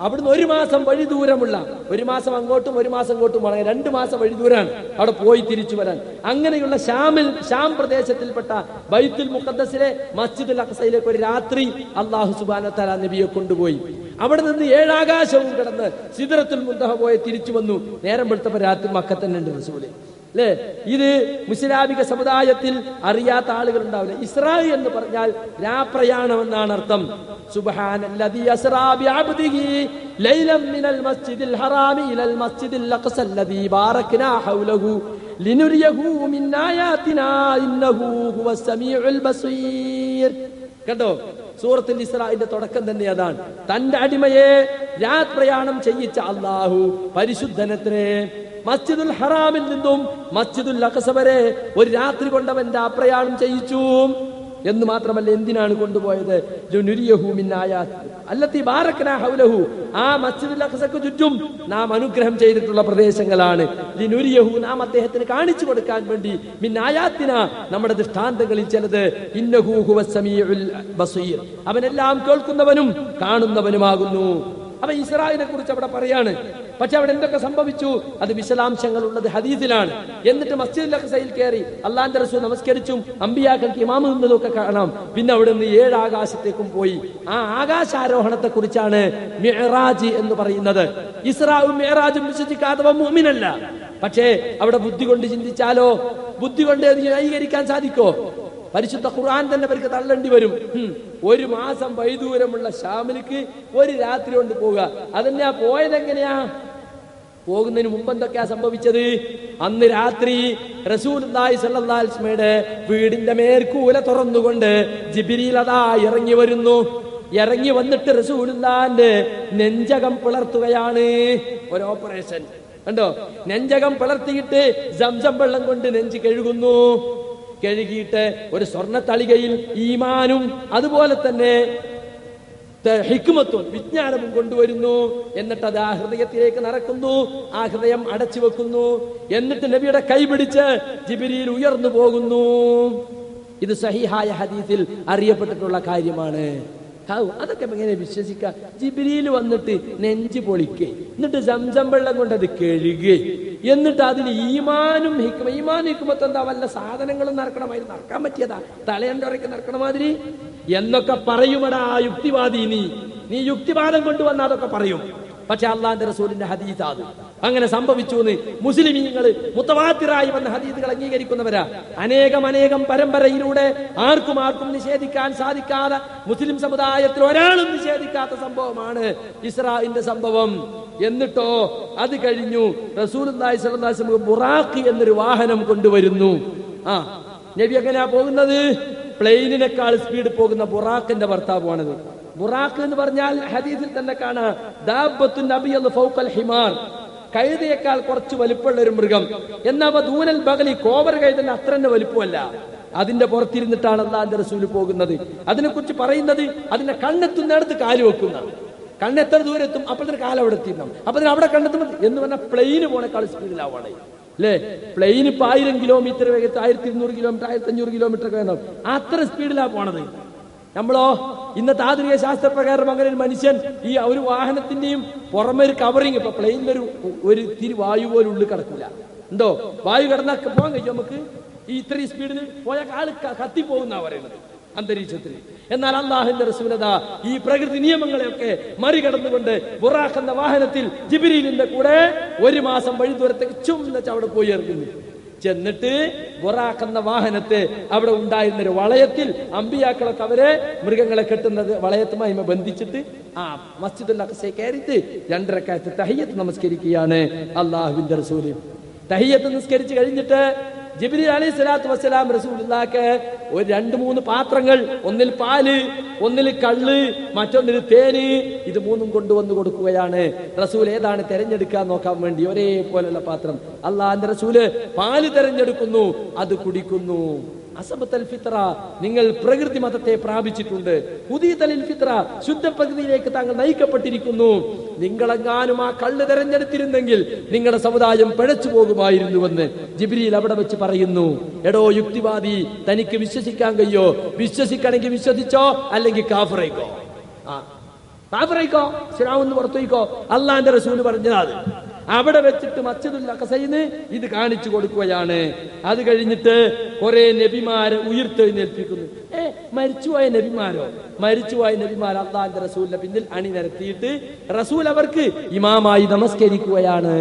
അവിടുന്ന് 1 മാസം വഴി ദൂരമുള്ള, 1 മാസം അങ്ങോട്ടും 1 മാസം ഇങ്ങോട്ടും, 2 മാസം വഴി ദൂരാണ് അവിടെ പോയി തിരിച്ചു വരാൻ. അങ്ങനെയുള്ള ഷാം പ്രദേശത്തിൽപ്പെട്ട ബൈത്തുൽ മുഖദ്ദസിലെ മസ്ജിദുൽ അഖ്സയിലേക്ക് ഒരു രാത്രി അല്ലാഹു സുബ്ഹാനഹു വ തആല നബിയെ കൊണ്ടുപോയി. അവിടെ നിന്ന് 7 ആകാശവും കടന്ന് സിദ്റത്തുൽ മുൻതഹ പോയി തിരിച്ചു വന്നു. നേരം വെളുത്തപ്പോൾ രാത്രി മക്ക തന്നെ ഉണ്ട് റസൂല് അല്ലേ? ഇത് മുസ്ലിമിക സമുദായത്തിൽ അറിയാത്ത ആളുകൾ ഉണ്ടാവില്ല. ഇസ്രാ എന്ന് പറഞ്ഞാൽ രാപ്രയാണം എന്നാണ് അർത്ഥം. സുബ്ഹാനല്ലദീ അസ്റാ ബിഅബ്ദിഹി ലൈലൻ മിനൽ മസ്ജിദിൽ ഹറാമി ഇലൽ മസ്ജിദിൽ അഖ്സല്ലദീ ബാറക്നാ ഹൗലഹു ലിനുരിയഹു മിൻ ആയാതിനാ ഇന്നഹു ഹുവസ് സമീഉൽ ബസീർ. കണ്ടോ, സൂറത്തുൽ ഇസ്രാഇന്റെ തുടക്കം തന്നെ അതാണ്. തന്റെ അടിമയെ രാപ്രയാണം ചെയ്യിച്ച അല്ലാഹു പരിശുദ്ധനത്രേ. മസ്ജിദുൽ ഹറാമിൽ നിന്നും മസ്ജിദുൽ അഖ്സ വരെ ഒരു രാത്രി കൊണ്ടവന്റെ പ്രയാണം ചെയ്യിച്ചു എന്ന് മാത്രമല്ല, എന്തിനാണ് കൊണ്ടുപോയത്? ആ മസ്ജിദുൽ അഖ്സക്ക് ചുറ്റും നാം അനുഗ്രഹം ചെയ്തിട്ടുള്ള പ്രദേശങ്ങളാണ്. ലിനുരിയഹു, നാം അദ്ദേഹത്തിന് കാണിച്ചു കൊടുക്കാൻ വേണ്ടി, മിൻ ആയാത്തിന, നമ്മുടെ ദൃഷ്ടാന്തങ്ങളിൽ ചിലത്. ഇന്നഹു ഹുവസ് സമീഉൽ ബസീർ, അവനെല്ലാം കേൾക്കുന്നവനും കാണുന്നവനുമാകുന്നു. അപ്പൊ ഇസ്രായേലിനെ കുറിച്ച് അവിടെ പറയാണ്. പക്ഷെ അവിടെ എന്തൊക്കെ സംഭവിച്ചു? അത് വിശദാംശങ്ങൾ ഉള്ളത് ഹദീസിലാണ്. എന്നിട്ട് മസ്ജിദുൽ അഖ്സയിൽ കയറി അള്ളാന്റെ റസൂൽ നമസ്കരിച്ചും അമ്പിയാക്കൾക്ക് ഇമാമ നിന്നതൊക്കെ കാണാം. പിന്നെ അവിടെ നിന്ന് 7 ആകാശത്തേക്കും പോയി. ആ ആകാശാരോഹണത്തെ കുറിച്ചാണ് മിഅ്റാജ് എന്ന് പറയുന്നത്. ഇസ്രാഉം മിഅ്റാജും വിശ്വസിക്കാത്തവ മുഅ്മിനല്ല. പക്ഷേ അവിടെ ബുദ്ധി കൊണ്ട് ചിന്തിച്ചാലോ, ബുദ്ധി കൊണ്ട് ന്യായീകരിക്കാൻ സാധിക്കോ? പരിശുദ്ധ ഖുർആൻ തന്നെ അവർക്ക് തള്ളേണ്ടി വരും. 1 മാസം വൈദൂരമുള്ള ഷാമിലേക്ക് ഒരു രാത്രി കൊണ്ട് പോവുക. അതെന്നാ പോയത്? എങ്ങനെയാ പോകുന്നതിന് മുമ്പ് എന്തൊക്കെയാ സംഭവിച്ചത്? അന്ന് രാത്രി റസൂലുള്ളാഹി സ്വല്ലല്ലാഹു അലൈഹി വസല്ലമയുടെ വീടിന്റെ മേൽക്കൂല തുറന്നുകൊണ്ട് ജിബ്രീൽ അതാ ഇറങ്ങി വരുന്നു. ഇറങ്ങി വന്നിട്ട് റസൂലുള്ളാഹിന്റെ നെഞ്ചകം പിളർത്തുകയാണ്. ഒരു ഓപ്പറേഷൻ കണ്ടോ? നെഞ്ചകം പിളർത്തിയിട്ട് സംസം വെള്ളം കൊണ്ട് നെഞ്ച് കഴുകുന്നു. കഴുകിയിട്ട് ഒരു സ്വർണ്ണ തളികയിൽ ഈമാനും അതുപോലെ തന്നെ ഹിക്മത്തും വിജ്ഞാനവും കൊണ്ടുവരുന്നു. എന്നിട്ട് അത് ആ ഹൃദയത്തിലേക്ക് നടക്കുന്നു. ആ ഹൃദയം അടച്ചു വെക്കുന്നു. എന്നിട്ട് നബിയുടെ കൈ പിടിച്ച് ജിബ്രീൽ ഉയർന്നു പോകുന്നു. ഇത് സഹീഹായ ഹദീസിൽ അറിയപ്പെട്ടിട്ടുള്ള കാര്യമാണ്. അതൊക്കെ എങ്ങനെ വിശ്വസിക്കാം? ജിബ്രീൽ വന്നിട്ട് നെഞ്ച് പൊളിക്കേ, എന്നിട്ട് സംസം വെള്ളം കൊണ്ട് അത് കഴുകേ, എന്നിട്ട് അതിന് ഈമാനും ഹിക്മത്ത് എന്താ, വല്ല സാധനങ്ങളും നടക്കണമായിരുന്നു, നടക്കാൻ പറ്റിയതാ, തലയണ്ടൊരയ്ക്ക് നടക്കണ മാതിരി എന്നൊക്കെ പറയുമടാ യുക്തിവാദി. നീ യുക്തിവാദം കൊണ്ടുവന്ന അതൊക്കെ പറയും. പക്ഷെ അള്ളാന്റെ റസൂലിന്റെ ഹദീസ് അത് അങ്ങനെ സംഭവിച്ചു എന്ന് മുസ്ലിമീങ്ങള് മുത്തവാത്തിറായി വന്ന ഹദീസുകൾ അംഗീകരിക്കുന്നവരാ. അനേകം പരമ്പരയിലൂടെ ആർക്കും നിഷേധിക്കാൻ സാധിക്കാതെ, മുസ്ലിം സമുദായത്തിൽ ഒരാളും നിഷേധിക്കാത്ത സംഭവമാണ് ഇസ്രാഇന്റെ സംഭവം. എന്നിട്ടോ അത് കഴിഞ്ഞു റസൂലുള്ളാഹി സ്വല്ലല്ലാഹു അലൈഹി വസല്ലം ബുറാഖ് എന്നൊരു വാഹനം കൊണ്ടുവരുന്നു. നബി എങ്ങനെയാ പോകുന്നത്? പ്ലെയിനിനേക്കാൾ സ്പീഡ് പോകുന്ന ബുറാഖിന്റെ ഭർത്താവാണത്. ബുറാഖ് എന്ന് പറഞ്ഞാൽ ഹദീസിൽ തന്നെ കാണാം, ദാബത്തുൻ അബിയദ് ഫൗഖൽ ഹിമാർ, കഴുതയേക്കാൾ കുറച്ച് വലിപ്പമുള്ള ഒരു മൃഗം. എന്നാ ദൂനൽ ബഗലി, കോവർ കഴുതന്റെ അത്ര തന്നെ വലിപ്പമല്ല. അതിന്റെ പുറത്തിരുന്നിട്ടാണ് അല്ലാഹുവിന്റെ റസൂൽ പോകുന്നത്. അതിനെക്കുറിച്ച് പറയുന്നത് അതിന്റെ കണ്ണെത്തുന്നിടത്ത് കാല് വെക്കുന്ന, കണ്ണെത്ര ദൂരെത്തും അപ്പോഴത്തെ കാലം അവിടെ എത്തിയിരുന്നു, അപ്പൊ അവിടെ കണ്ടെത്തുമ്പോൾ എന്ന് പറഞ്ഞാൽ പ്ലെയിന് പോണേക്കാൾ സ്പീഡിലാവണേ അല്ലേ? പ്ലെയിൻ ഇപ്പൊ 1000 കിലോമീറ്റർ വേഗത്തിൽ 1200 കിലോമീറ്റർ 1500 കിലോമീറ്റർ ഒക്കെ വേണം, അത്ര സ്പീഡിലാ പോണത്. നമ്മളോ ഇന്നത്തെ ആധുനിക ശാസ്ത്രപ്രകാരം അങ്ങനെ ഒരു മനുഷ്യൻ ഈ ഒരു വാഹനത്തിന്റെയും പുറമെ ഒരു കവറിങ്, ഇപ്പൊ പ്ലെയിനിൽ ഒരു തിരി വായു പോലും ഉള്ളിൽ കിടക്കില്ല. എന്തോ വായു കിടന്നാൽ പോകാൻ കഴിയും നമുക്ക്? ഈ ഇത്രയും സ്പീഡിൽ പോയാൽ ആള് കത്തിപ്പോകുന്നാ പറയുന്നത് അന്തരീക്ഷത്തിൽ. എന്നാൽ അല്ലാഹുവിന്റെ റസൂലതാ ഈ പ്രകൃതി നിയമങ്ങളെയൊക്കെ മറികടന്നുകൊണ്ട് ബുറാഖ് എന്ന വാഹനത്തിൽ ജിബ്രീലിന്റെ കൂടെ 1 മാസം വഴി ദൂരത്തേക്ക് ചുമ്മിച്ച് അവിടെ പോയി ഇറങ്ങുന്നു. ചെന്നിട്ട് ബുറാഖ് എന്ന വാഹനത്തെ അവിടെ ഉണ്ടായിരുന്ന ഒരു വളയത്തിൽ അമ്പിയാക്കളൊക്കെ അവരെ മൃഗങ്ങളെ കെട്ടുന്നത് വളയത്തുമായി ബന്ധിച്ചിട്ട് ആ മസ്ജിദുൽ അഖ്സയെ കയറിയിട്ട് 2 റക്അത്ത് തഹിയ്യത്ത് നമസ്കരിക്കുകയാണ് അല്ലാഹുവിന്റെ റസൂല്. തഹിയ്യത്ത് നിസ്കരിച്ച് കഴിഞ്ഞിട്ട് ജിബ്രീൽ അലൈഹി സ്വലാത്തു വസ്സലാം റസൂലുള്ളാഹിക്ക് ഒരു 2-3 പാത്രങ്ങൾ, ഒന്നിൽ പാല്, ഒന്നിൽ കള്ള്, മറ്റൊന്നിൽ തേന്, ഇത് 3 കൊണ്ടുവന്ന് കൊടുക്കുകയാണ്. റസൂൽ ഏതാണ് തെരഞ്ഞെടുക്കാൻ നോക്കാൻ വേണ്ടി ഒരേപോലുള്ള പാത്രം. അള്ളാഹുവിന്റെ റസൂല് പാല് തെരഞ്ഞെടുക്കുന്നു, അത് കുടിക്കുന്നു. അസബത്തൽ ഫിത്ര, നിങ്ങൾ പ്രകൃതി മതത്തെ പ്രാപിച്ചിട്ടുണ്ട്. ഹുദീതലിൽ ഫിത്ര, ശുദ്ധ പ്രകൃതിയിലേക്ക് താങ്കൾ നയിക്കപ്പെട്ടിരിക്കുന്നു. നിങ്ങളെങ്ങാനും ആ കള്ള് തെരഞ്ഞെടുത്തിരുന്നെങ്കിൽ നിങ്ങളുടെ സമുദായം പിഴച്ചു പോകുമായിരുന്നുവെന്ന് ജിബ്രീൽ അവിടെ വെച്ച് പറയുന്നു. എടോ യുക്തിവാദി, തനിക്ക് വിശ്വസിക്കാൻ കഴിയോ? വിശ്വസിക്കണമെങ്കിൽ വിശ്വസിച്ചോ, അല്ലെങ്കിൽ കാഫിറായിക്കോ. കാഫിറായിക്കോ, ശിറാവുന്ന് പുറത്തുപോയിക്കോ. അള്ളാന്റെ റസൂല് പറഞ്ഞത് അവിടെ വെച്ചിട്ട് മസ്ജിദുൽ അഖ്സയിന് ഇത് കാണിച്ചു കൊടുക്കുകയാണ്. അത് കഴിഞ്ഞിട്ട് കുറെ നബിമാരെ ഉയർത്തെഴുന്നേൽപ്പിക്കുന്നു. മരിച്ചുപോയ നബിമാരോ? മരിച്ചുപോയ നബിമാർ അള്ളാന്റെ റസൂലിന്റെ പിന്നിൽ അണിനിരത്തിയിട്ട് റസൂൽ അവർക്ക് ഇമാമായി നമസ്കരിക്കുകയാണ്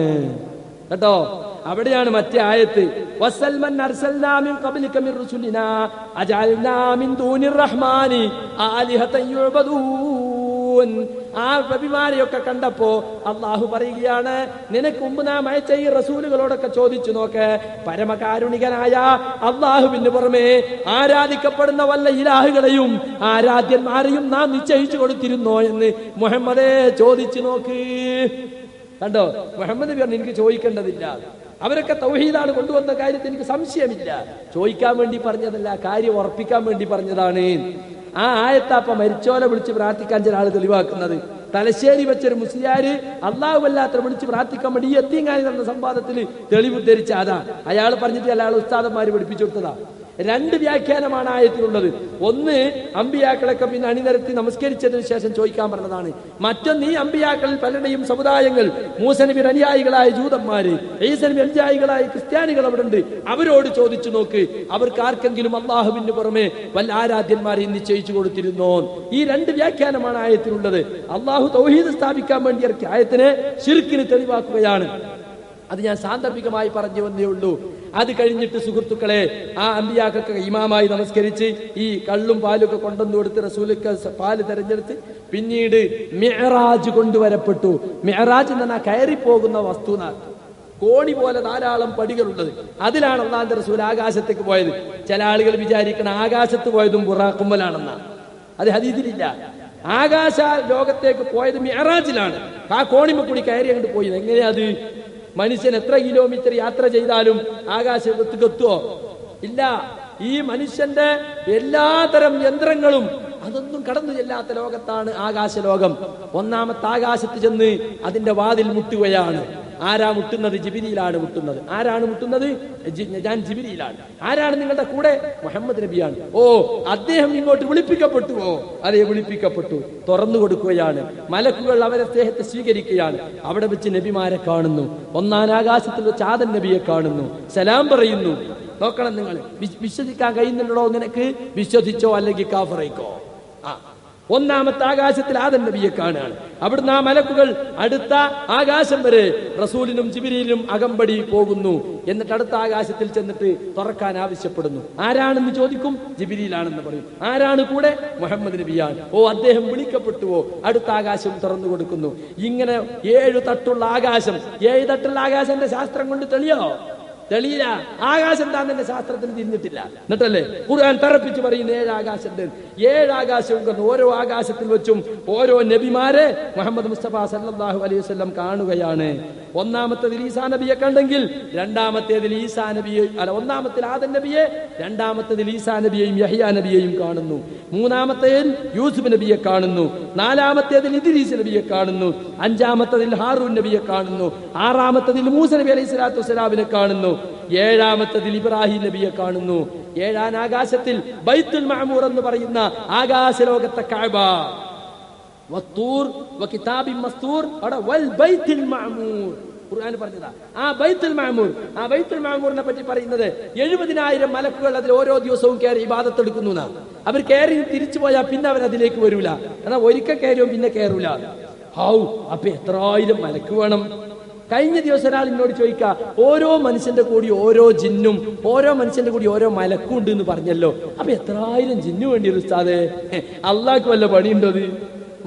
കേട്ടോ. അവിടെയാണ് മറ്റേ ആയത്ത്, വസൽമൻ അർസൽനാ മിൻ ഖബ്ലിക മിർ റുസുലിനാ അജഅൽനാ മിൻ ദൂനിർ റഹ്മാനി ആലിഹതൻ യുഅബദൂൻ. ആ നബിമാരെയൊക്കെ കണ്ടപ്പോ അള്ളാഹു പറയുകയാണ്, നിനക്ക് മുമ്പ് നാം അയച്ച ഈ റസൂലുകളോടൊക്കെ ചോദിച്ചു നോക്ക്, പരമകാരുണികനായ അള്ളാഹുവിന് പുറമെ ആരാധിക്കപ്പെടുന്ന വല്ല ഇലാഹുകളെയും ആരാധ്യന്മാരെയും നാം നിശ്ചയിച്ചു കൊടുത്തിരുന്നോ എന്ന് മുഹമ്മദേ ചോദിച്ചു നോക്ക്. കണ്ടോ, മുഹമ്മദ് നബി പറഞ്ഞു എനിക്ക് ചോദിക്കേണ്ടതില്ല, അവരൊക്കെ തൗഹീദാണ് കൊണ്ടുവന്ന കാര്യത്തിൽ എനിക്ക് സംശയമില്ല. ചോദിക്കാൻ വേണ്ടി പറഞ്ഞതല്ല, കാര്യം ഉറപ്പിക്കാൻ വേണ്ടി പറഞ്ഞതാണ്. ആ ആയത്താപ്പ മരിച്ചോലെ വിളിച്ച് പ്രാർത്ഥിക്കാൻ ചില ആൾ തെളിവാക്കുന്നത്. തലശ്ശേരി വെച്ചൊരു മുസ്ലിയാര് അള്ളാഹു വല്ലാത്ത വിളിച്ച് പ്രാർത്ഥിക്കാൻ വേണ്ടി ഈ എത്തിങ്ങാനി നടന്ന സംവാദത്തിൽ തെളിവ് ധരിച്ച അതാ. അയാൾ പറഞ്ഞിട്ട് അയാൾ ഉസ്താദന്മാര് പഠിപ്പിച്ചു കൊടുത്തതാ. 2 വ്യാഖ്യാനമാണ് ആയത്തിലുള്ളത്. ഒന്ന്, അമ്പിയാക്കളൊക്കെ പിന്നെ അണിനിരത്തി നമസ്കരിച്ചതിന് ശേഷം ചോദിക്കാൻ പറഞ്ഞതാണ്. മറ്റൊന്ന്, ഈ അമ്പിയാക്കളിൽ പലരുടെയും സമുദായങ്ങൾ, മൂസ നബിയുടെ അനുയായികളായ ജൂതന്മാര്, ഈസ നബി അനുയായികളായ ക്രിസ്ത്യാനികൾ അവിടെ ഉണ്ട്, അവരോട് ചോദിച്ചു നോക്ക്, അവർക്ക് ആർക്കെങ്കിലും അള്ളാഹുവിന് പുറമെ വല്ല ആരാധ്യന്മാരെയും നിശ്ചയിച്ചു കൊടുത്തിരുന്നോ? ഈ 2 വ്യാഖ്യാനമാണ് ആയത്തിലുള്ളത്. അള്ളാഹു തൗഹീദ് സ്ഥാപിക്കാൻ വേണ്ടി ഇറക്കിയ ആയത്തിനെ ശിർക്കിന് തെളിവാക്കുകയാണ്. അത് ഞാൻ സാന്ദർഭികമായി പറഞ്ഞു വന്നേ ഉള്ളൂ. അത് കഴിഞ്ഞിട്ട് സുഹൃത്തുക്കളെ, ആ അമ്പിയാക്കൊക്കെ ഇമാമായി നമസ്കരിച്ച് ഈ കള്ളും പാലൊക്കെ കൊണ്ടുവന്നു കൊടുത്ത് റസൂലുക്ക് പാല് തെരഞ്ഞെടുത്ത് പിന്നീട് മിഅ്റാജ് കൊണ്ടുവരപ്പെട്ടു. മിഅ്റാജ് എന്ന് പറഞ്ഞാൽ കയറിപ്പോകുന്ന വസ്തു, കോണി പോലെ ധാരാളം പടികളുള്ളത്. അതിലാണ് അല്ലാഹുവിന്റെ റസൂൽ ആകാശത്തേക്ക് പോയത്. ചില ആളുകൾ വിചാരിക്കണം ആകാശത്ത് പോയതും ബുറാഖുമ്മലാണെന്നാ. അത് ഹദീസിലില്ല. ആകാശ ലോകത്തേക്ക് പോയത് മിഅ്റാജിലാണ്. ആ കോണിമ കൂടി കയറി അങ്ങോട്ട് പോയി. എങ്ങനെയാ അത്? മനുഷ്യൻ എത്ര കിലോമീറ്റർ യാത്ര ചെയ്താലും ആകാശത്തേക്ക് എത്തുവോ? ഇല്ല. ഈ മനുഷ്യന്റെ എല്ലാതരം യന്ത്രങ്ങളും അതൊന്നും കടന്നു ചെല്ലാത്ത ലോകത്താണ് ആകാശലോകം. 1ാമത്തെ ആകാശത്ത് ചെന്ന് അതിന്റെ വാതിൽ മുട്ടുകയാണ്. ആരാ മുട്ടുന്നത്? ജിബ്രീലാണ് മുട്ടുന്നത്. ആരാണ് മുട്ടുന്നത്? ഞാൻ ജിബ്രീലാണ്. ആരാണ് നിങ്ങളുടെ കൂടെ? മുഹമ്മദ് നബിയാണ്. ഓ, അദ്ദേഹം ഇങ്ങോട്ട് വിളിപ്പിക്കപ്പെട്ടുവോ? അതെ, വിളിപ്പിക്കപ്പെട്ടു. തുറന്നു കൊടുക്കുകയാണ്. മലക്കുകൾ അവരെ സ്നേഹത്തെ സ്വീകരിക്കുകയാണ്. അവിടെ വെച്ച് നബിമാരെ കാണുന്നു. 1ാം ആകാശത്തിൽ വെച്ച് ആദം നബിയെ കാണുന്നു. സലാം പറയുന്നു. നോക്കണം നിങ്ങൾ, വിശ്വസിക്കാൻ കഴിയുന്നുണ്ടോ നിനക്ക്? വിശ്വസിച്ചോ, അല്ലെങ്കിൽ കാഫിറായിക്കോ. 1ാമത്തെ ആകാശത്തിൽ ആദം നബിയെ കാണുകയാണ്. അവിടുന്ന് ആ മലക്കുകൾ അടുത്ത ആകാശം വരെ റസൂലിനും ജിബ്രീലിനും അകമ്പടി പോകുന്നു. എന്നിട്ട് അടുത്ത ആകാശത്തിൽ ചെന്നിട്ട് തുറക്കാൻ ആവശ്യപ്പെടുന്നു. ആരാണെന്ന് ചോദിക്കും, ജിബ്രീലാണെന്ന് പറയും. ആരാണ് കൂടെ? മുഹമ്മദ് നബിയാണ്. ഓ, അദ്ദേഹം വിളിക്കപ്പെട്ടുവോ? അടുത്ത ആകാശം തുറന്നു കൊടുക്കുന്നു. ഇങ്ങനെ 7 തട്ടുള്ള ആകാശം. 7 തട്ടുള്ള ആകാശന്റെ ശാസ്ത്രം കൊണ്ട് തെളിയില്ല. ആകാശം എന്താണെന്നെ ശാസ്ത്രത്തിന് തിരിഞ്ഞിട്ടില്ല. എന്നിട്ടല്ലേ ഖുർആൻ തറപ്പിച്ച് പറയുന്ന 7 ആകാശമുണ്ട്. 7 ആകാശവും കൊണ്ട് ഓരോ ആകാശത്തിൽ വെച്ചും ഓരോ നബിമാരെ മുഹമ്മദ് മുസ്തഫ സല്ലല്ലാഹു അലൈഹി വസല്ലം കാണുകയാണ്. 1ാമത്തേതിൽ ഈസാ നബിയെ കണ്ടെങ്കിൽ 2ാമത്തേതിൽ ഈസാ നബിയെ അല്ല 1ാമത്തിൽ ആദം നബിയെ, 2ാമത്തേതിൽ ഈസാ നബിയെയും യഹ്യാ നബിയെയും കാണുന്നു. 3ാമത്തേതിൽ യൂസുഫ് നബിയെ കാണുന്നു. 4ാമത്തേതിൽ ഇദ്രീസ് നബിയെ കാണുന്നു. 5ാമത്തേതിൽ ഹാറൂൻ നബിയെ കാണുന്നു. 6ാമത്തേതിൽ മൂസ നബി അലൈഹി സ്വലാത്തു വസ്സലാമിനെ കാണുന്നു. 7ാമത്തേതിൽ ഇബ്രാഹിം നബിയെ കാണുന്നു. 7ാം ആകാശത്തിൽ ബൈത്തുൽ മഅമൂർ എന്ന് പറയുന്ന ആകാശലോകത്തെ കഅബ, വത്തൂർ വകിതാബിൻ മസ്തൂർ, അവിടെ വൽ ബൈത്തുൽ മഅമൂർ, ഖുർആൻ പറഞ്ഞതാ. ആ ബൈത്തുൽ മഅമൂറിനെ പറ്റി പറയുന്നത് 70,000 മലക്കുകൾ അതിൽ ഓരോ ദിവസവും കയറി ഇബാദത്ത് എടുക്കുന്നു എന്നാ. അവർ കയറി തിരിച്ചു പോയാൽ പിന്നെ അവർ അതിലേക്ക് വരൂല. എന്നാൽ ഒരിക്കൽ കയറിയോ പിന്നെ കയറൂല. അപ്പൊ എത്ര ആയിരം മലക്ക് വേണം? കഴിഞ്ഞ ദിവസം ഒരാൾ എന്നോട് ചോദിക്കുക, ഓരോ മനുഷ്യന്റെ കൂടി ഓരോ ജിന്നും, ഓരോ മനുഷ്യന്റെ കൂടി ഓരോ മലക്കും ഉണ്ട് എന്ന് പറഞ്ഞല്ലോ, അപ്പൊ എത്ര ആയിരം ജിന്നു വേണ്ടി വരും ഉസ്താദേ? അള്ളാഹ്ക്ക് വല്ല പണിയുണ്ടോ? അത്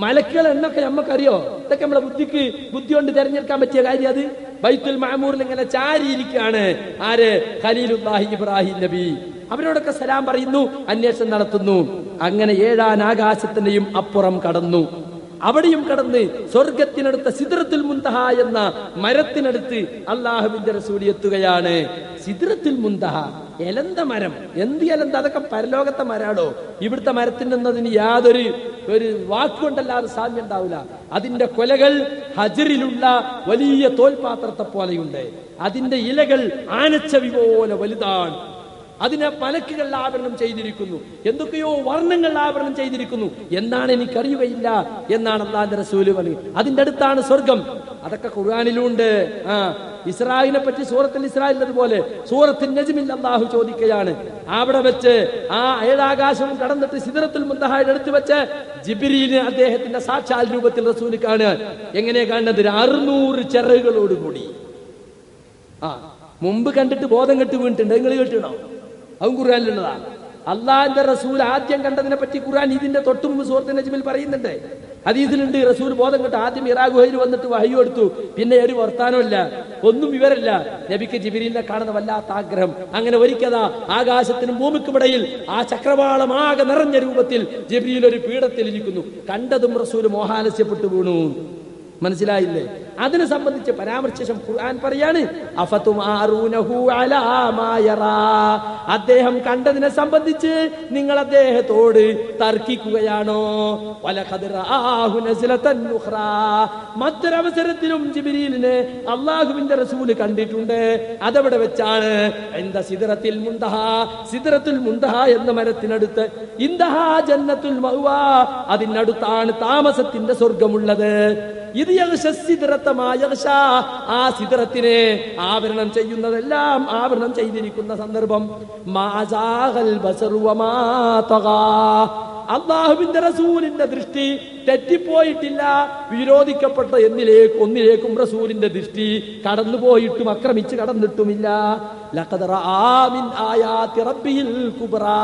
മലക്കുകൾ എന്നൊക്കെ നമുക്കറിയോ? ഇതൊക്കെ നമ്മളെ ബുദ്ധി കൊണ്ട് തെരഞ്ഞെടുക്കാൻ പറ്റിയ കാര്യം? അത് ബൈത്തുൽ മഅമൂറിൽ ഇങ്ങനെ ചാരിയിരിക്കുകയാണ് ആര്? ഖലീലുല്ലാഹി ഇബ്രാഹിം നബി. അവരോടൊക്കെ സലാം പറയുന്നു, അന്വേഷണം നടത്തുന്നു. അങ്ങനെ 7 ആകാശത്തിന്റെയും അപ്പുറം കടന്നു. അവിടെയും കടന്ന് സ്വർഗത്തിനടുത്ത സിദ്റത്തുൽ മുൻതഹ എന്ന മരത്തിനടുത്ത് അല്ലാഹുവിന്റെ റസൂൽ എത്തുകയാണ്. സിദ്റത്തുൽ മുൻതഹ എലന്ത മരം. എന്ത് എലന്ത? അതൊക്കെ പരലോകത്തെ മരാടോ. ഇവിടുത്തെ മരത്തിനെന്നതിന് യാതൊരു വാക്കുകൊണ്ടല്ലാതെ സാമ്യം ഉണ്ടാവില്ല. അതിന്റെ കൊലകൾ ഹജറിലുള്ള വലിയ തോൽപാത്രത്തെ പോലെയുണ്ട്. അതിന്റെ ഇലകൾ ആനച്ചവി പോലെ വലുതാണ്. അതിനെ മലക്കുകൾ ആവരണം ചെയ്തിരിക്കുന്നു, എന്തൊക്കെയോ വർണ്ണങ്ങൾ ആവരണം ചെയ്തിരിക്കുന്നു. എന്താണ് എനിക്കറിയുകയില്ല എന്നാണ് അല്ലാഹുവിന്റെ റസൂല് പറഞ്ഞത്. അതിന്റെ അടുത്താണ് സ്വർഗം. അതൊക്കെ ഖുർആനിലുണ്ട്. ഇസ്രായിലിനെ പറ്റി സൂറത്തുൽ ഇസ്രായിലതുപോലെ സൂറത്തുൽ നജ്മിൽ അല്ലാഹു ചോദിക്കുകയാണ്. അവിടെ വെച്ച് ആ 7 ആകാശവും കടന്നിട്ട് സിദ്റത്തുൽ മുൻതഹയുടെ അടുത്ത് വെച്ച് ജിബ്രീലിനെ അദ്ദേഹത്തിന്റെ സാക്ഷാൽ രൂപത്തിൽ റസൂൽ കാണുക. എങ്ങനെ കാണുന്നത്? 600 ചിറകുകളോടുകൂടി. മുമ്പ് കണ്ടിട്ട് ബോധം കെട്ട് വീണിട്ടുണ്ട്. നിങ്ങൾ കേട്ടിണോ? അതും ഖുർആനിലുള്ളതാ. അള്ളാഹിന്റെ റസൂൽ ആദ്യം കണ്ടതിനെ പറ്റി ഖുർആൻ ഇതിന്റെ തൊട്ടു മുമ്പ് സൂറത്തുൽ നജ്മിൽ പറയുന്നുണ്ട്. ഹദീസിലുണ്ട്, റസൂൽ ബോധം കെട്ട് ആദ്യം ഹിറാ ഗുഹയിൽ വന്നിട്ട് വഹി കൊടുത്തു. പിന്നെ ഒരു വർത്താനമില്ല, ഒന്നും വിവരമില്ല. നബിക്ക് ജിബ്രീലിനെ കാണുന്ന വല്ലാത്ത ആഗ്രഹം. അങ്ങനെ ഒരിക്കലാ ആകാശത്തിനും ഭൂമിക്കുമിടയിൽ ആ ചക്രവാളമാകെ നിറഞ്ഞ രൂപത്തിൽ ജിബ്രീൽ ഒരു പീഠത്തിൽ ഇരിക്കുന്നു. കണ്ടതും റസൂൽ മോഹാലസ്യപ്പെട്ടു വീണു. മനസ്സിലായില്ലേ? അതിനെ സംബന്ധിച്ച് പരാമർശം ഖുർആൻ പറയാണ്, അഫതുമാറൂനഹു അലാ മാ യറാ. അദ്ദേഹം കണ്ടതിനെ സംബന്ധിച്ച് നിങ്ങൾ അദ്ദേഹത്തോട് തർക്കിക്കുകയാണോ? വലഖദ് റആഹു നസ്ലതൻ ഉഖ്റാ. മറ്റൊരവസരത്തിലും ജിബ്രീലിനെ അല്ലാഹുവിന്റെ റസൂൽ കണ്ടിട്ടുണ്ട്. അതെവിടെ വെച്ചാണ്? ഇൻദ സിദ്റത്തുൽ മുൻതഹ. സിദ്റത്തുൽ മുൻതഹ എന്ന മരത്തിനടുത്ത്. ഇൻദഹാ ജന്നത്തുൽ മഅ്വാ. അതിനടുത്താണ് താമസത്തിന്റെ സ്വർഗമുള്ളത്. ഇത് ആ സിദ്റത്തിനെ ആവരണം ചെയ്യുന്നതെല്ലാം ആവരണം ചെയ്തിരിക്കുന്ന സന്ദർഭം. അല്ലാഹുവിന്റെ റസൂലിന്റെ ദൃഷ്ടി തെറ്റിപ്പോയിട്ടില്ല. വിരോധിക്കപ്പെട്ട ഒന്നിലേക്കും റസൂലിന്റെ ദൃഷ്ടി കടന്നുപോയിട്ടും ആക്രമിച്ച് കടന്നിട്ടുമില്ല. ലഖദ് റആ മിൻ ആയാതി റബ്ബിൽ കുബ്റാ.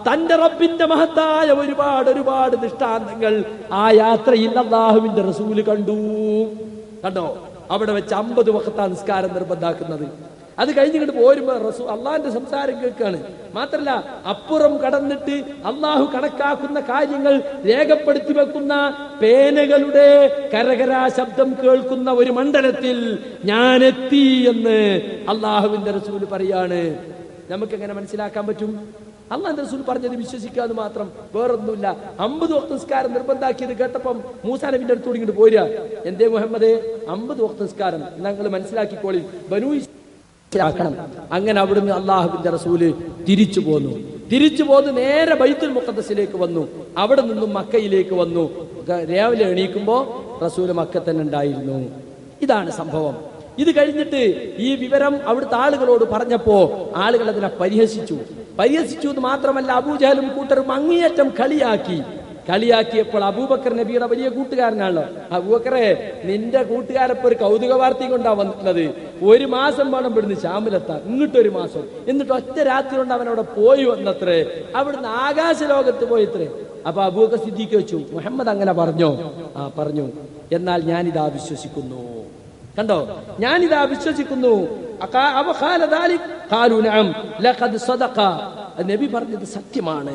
തന്റെ റബ്ബിന്റെ മഹത്തായ ഒരുപാട് ദൃഷ്ടാന്തങ്ങൾ ആ യാത്രയിൽ അല്ലാഹുവിന്റെ റസൂൽ കണ്ടോ? അവിടെ വെച്ച് 50 വഖത്ത് നിസ്കാരം നിർബന്ധാക്കുന്നത്. അത് കഴിഞ്ഞിട്ട് പോരുമ്പോ റസൂൽ അള്ളാഹിന്റെ സംസാരം കേൾക്കാണ്. മാത്രല്ല അപ്പുറം കടന്നിട്ട് അള്ളാഹു കണക്കാക്കുന്ന കാര്യങ്ങൾ രേഖപ്പെടുത്തി വെക്കുന്ന പേനകളുടെ കരകരാ ശബ്ദം കേൾക്കുന്ന ഒരു മണ്ഡലത്തിൽ ഞാൻ എത്തി എന്ന് അള്ളാഹുവിന്റെ റസൂൽ പറയാണ്. നമുക്കെങ്ങനെ മനസ്സിലാക്കാൻ പറ്റും? അള്ളാഹുവിന്റെ റസൂൽ പറഞ്ഞത് വിശ്വസിക്കാതെ മാത്രം, വേറൊന്നുമില്ല. 50 വഖത്ത് നിസ്കാരം നിർബന്ധാക്കിയത് കേട്ടപ്പം മൂസാ നബിന്റെ അടുത്തോട് ഇങ്ങോട്ട് പോരുക. എന്തേ മുഹമ്മദേ, 50 വഖത്ത് നിസ്കാരം ഞങ്ങൾ മനസ്സിലാക്കിക്കോളി, ബനൂ ക്കണം. അങ്ങനെ അവിടുന്ന് അള്ളാഹുവിന്റെ റസൂല് തിരിച്ചു പോന്നു നേരെ ബൈത്തുൽ മുഖദ്ദസിലേക്ക് വന്നു. അവിടെ നിന്നും മക്കയിലേക്ക് വന്നു. രാവിലെ എണീക്കുമ്പോ റസൂല് മക്ക തന്നെ ഉണ്ടായിരുന്നു. ഇതാണ് സംഭവം. ഇത് കഴിഞ്ഞിട്ട് ഈ വിവരം അവിടുത്തെ ആളുകളോട് പറഞ്ഞപ്പോ ആളുകൾ അതിനെ പരിഹസിച്ചു എന്ന് മാത്രമല്ല, അബൂജഹലും കൂട്ടരും അങ്ങേയറ്റം കളിയാക്കിയപ്പോൾ അബൂബക്കർ നബിയുടെ വലിയ കൂട്ടുകാരനാണല്ലോ. അബൂബക്കറെ, നിന്റെ കൂട്ടുകാരപ്പോ ഒരു കൗതുക വാർത്തയും കൊണ്ടാ വന്നിട്ടുള്ളത്. 1 മാസം വേണം ഇവിടുന്ന് ശാമിലെത്താൻ, ഇങ്ങോട്ടൊരു മാസം. എന്നിട്ട് ഒറ്റ രാത്രി കൊണ്ട് അവൻ അവിടെ പോയി വന്നത്രേ. അവിടുന്ന് ആകാശ ലോകത്ത് പോയിത്രേ. അപ്പൊ അബൂബക്കർ സിദ്ദീഖ് ചോദിച്ചു, മുഹമ്മദ് അങ്ങനെ പറഞ്ഞോ? പറഞ്ഞു. എന്നാൽ ഞാനിതാ വിശ്വസിക്കുന്നു. കണ്ടോ, ഞാനിതാ വിശ്വസിക്കുന്നു. നബി പറഞ്ഞത് സത്യമാണ്.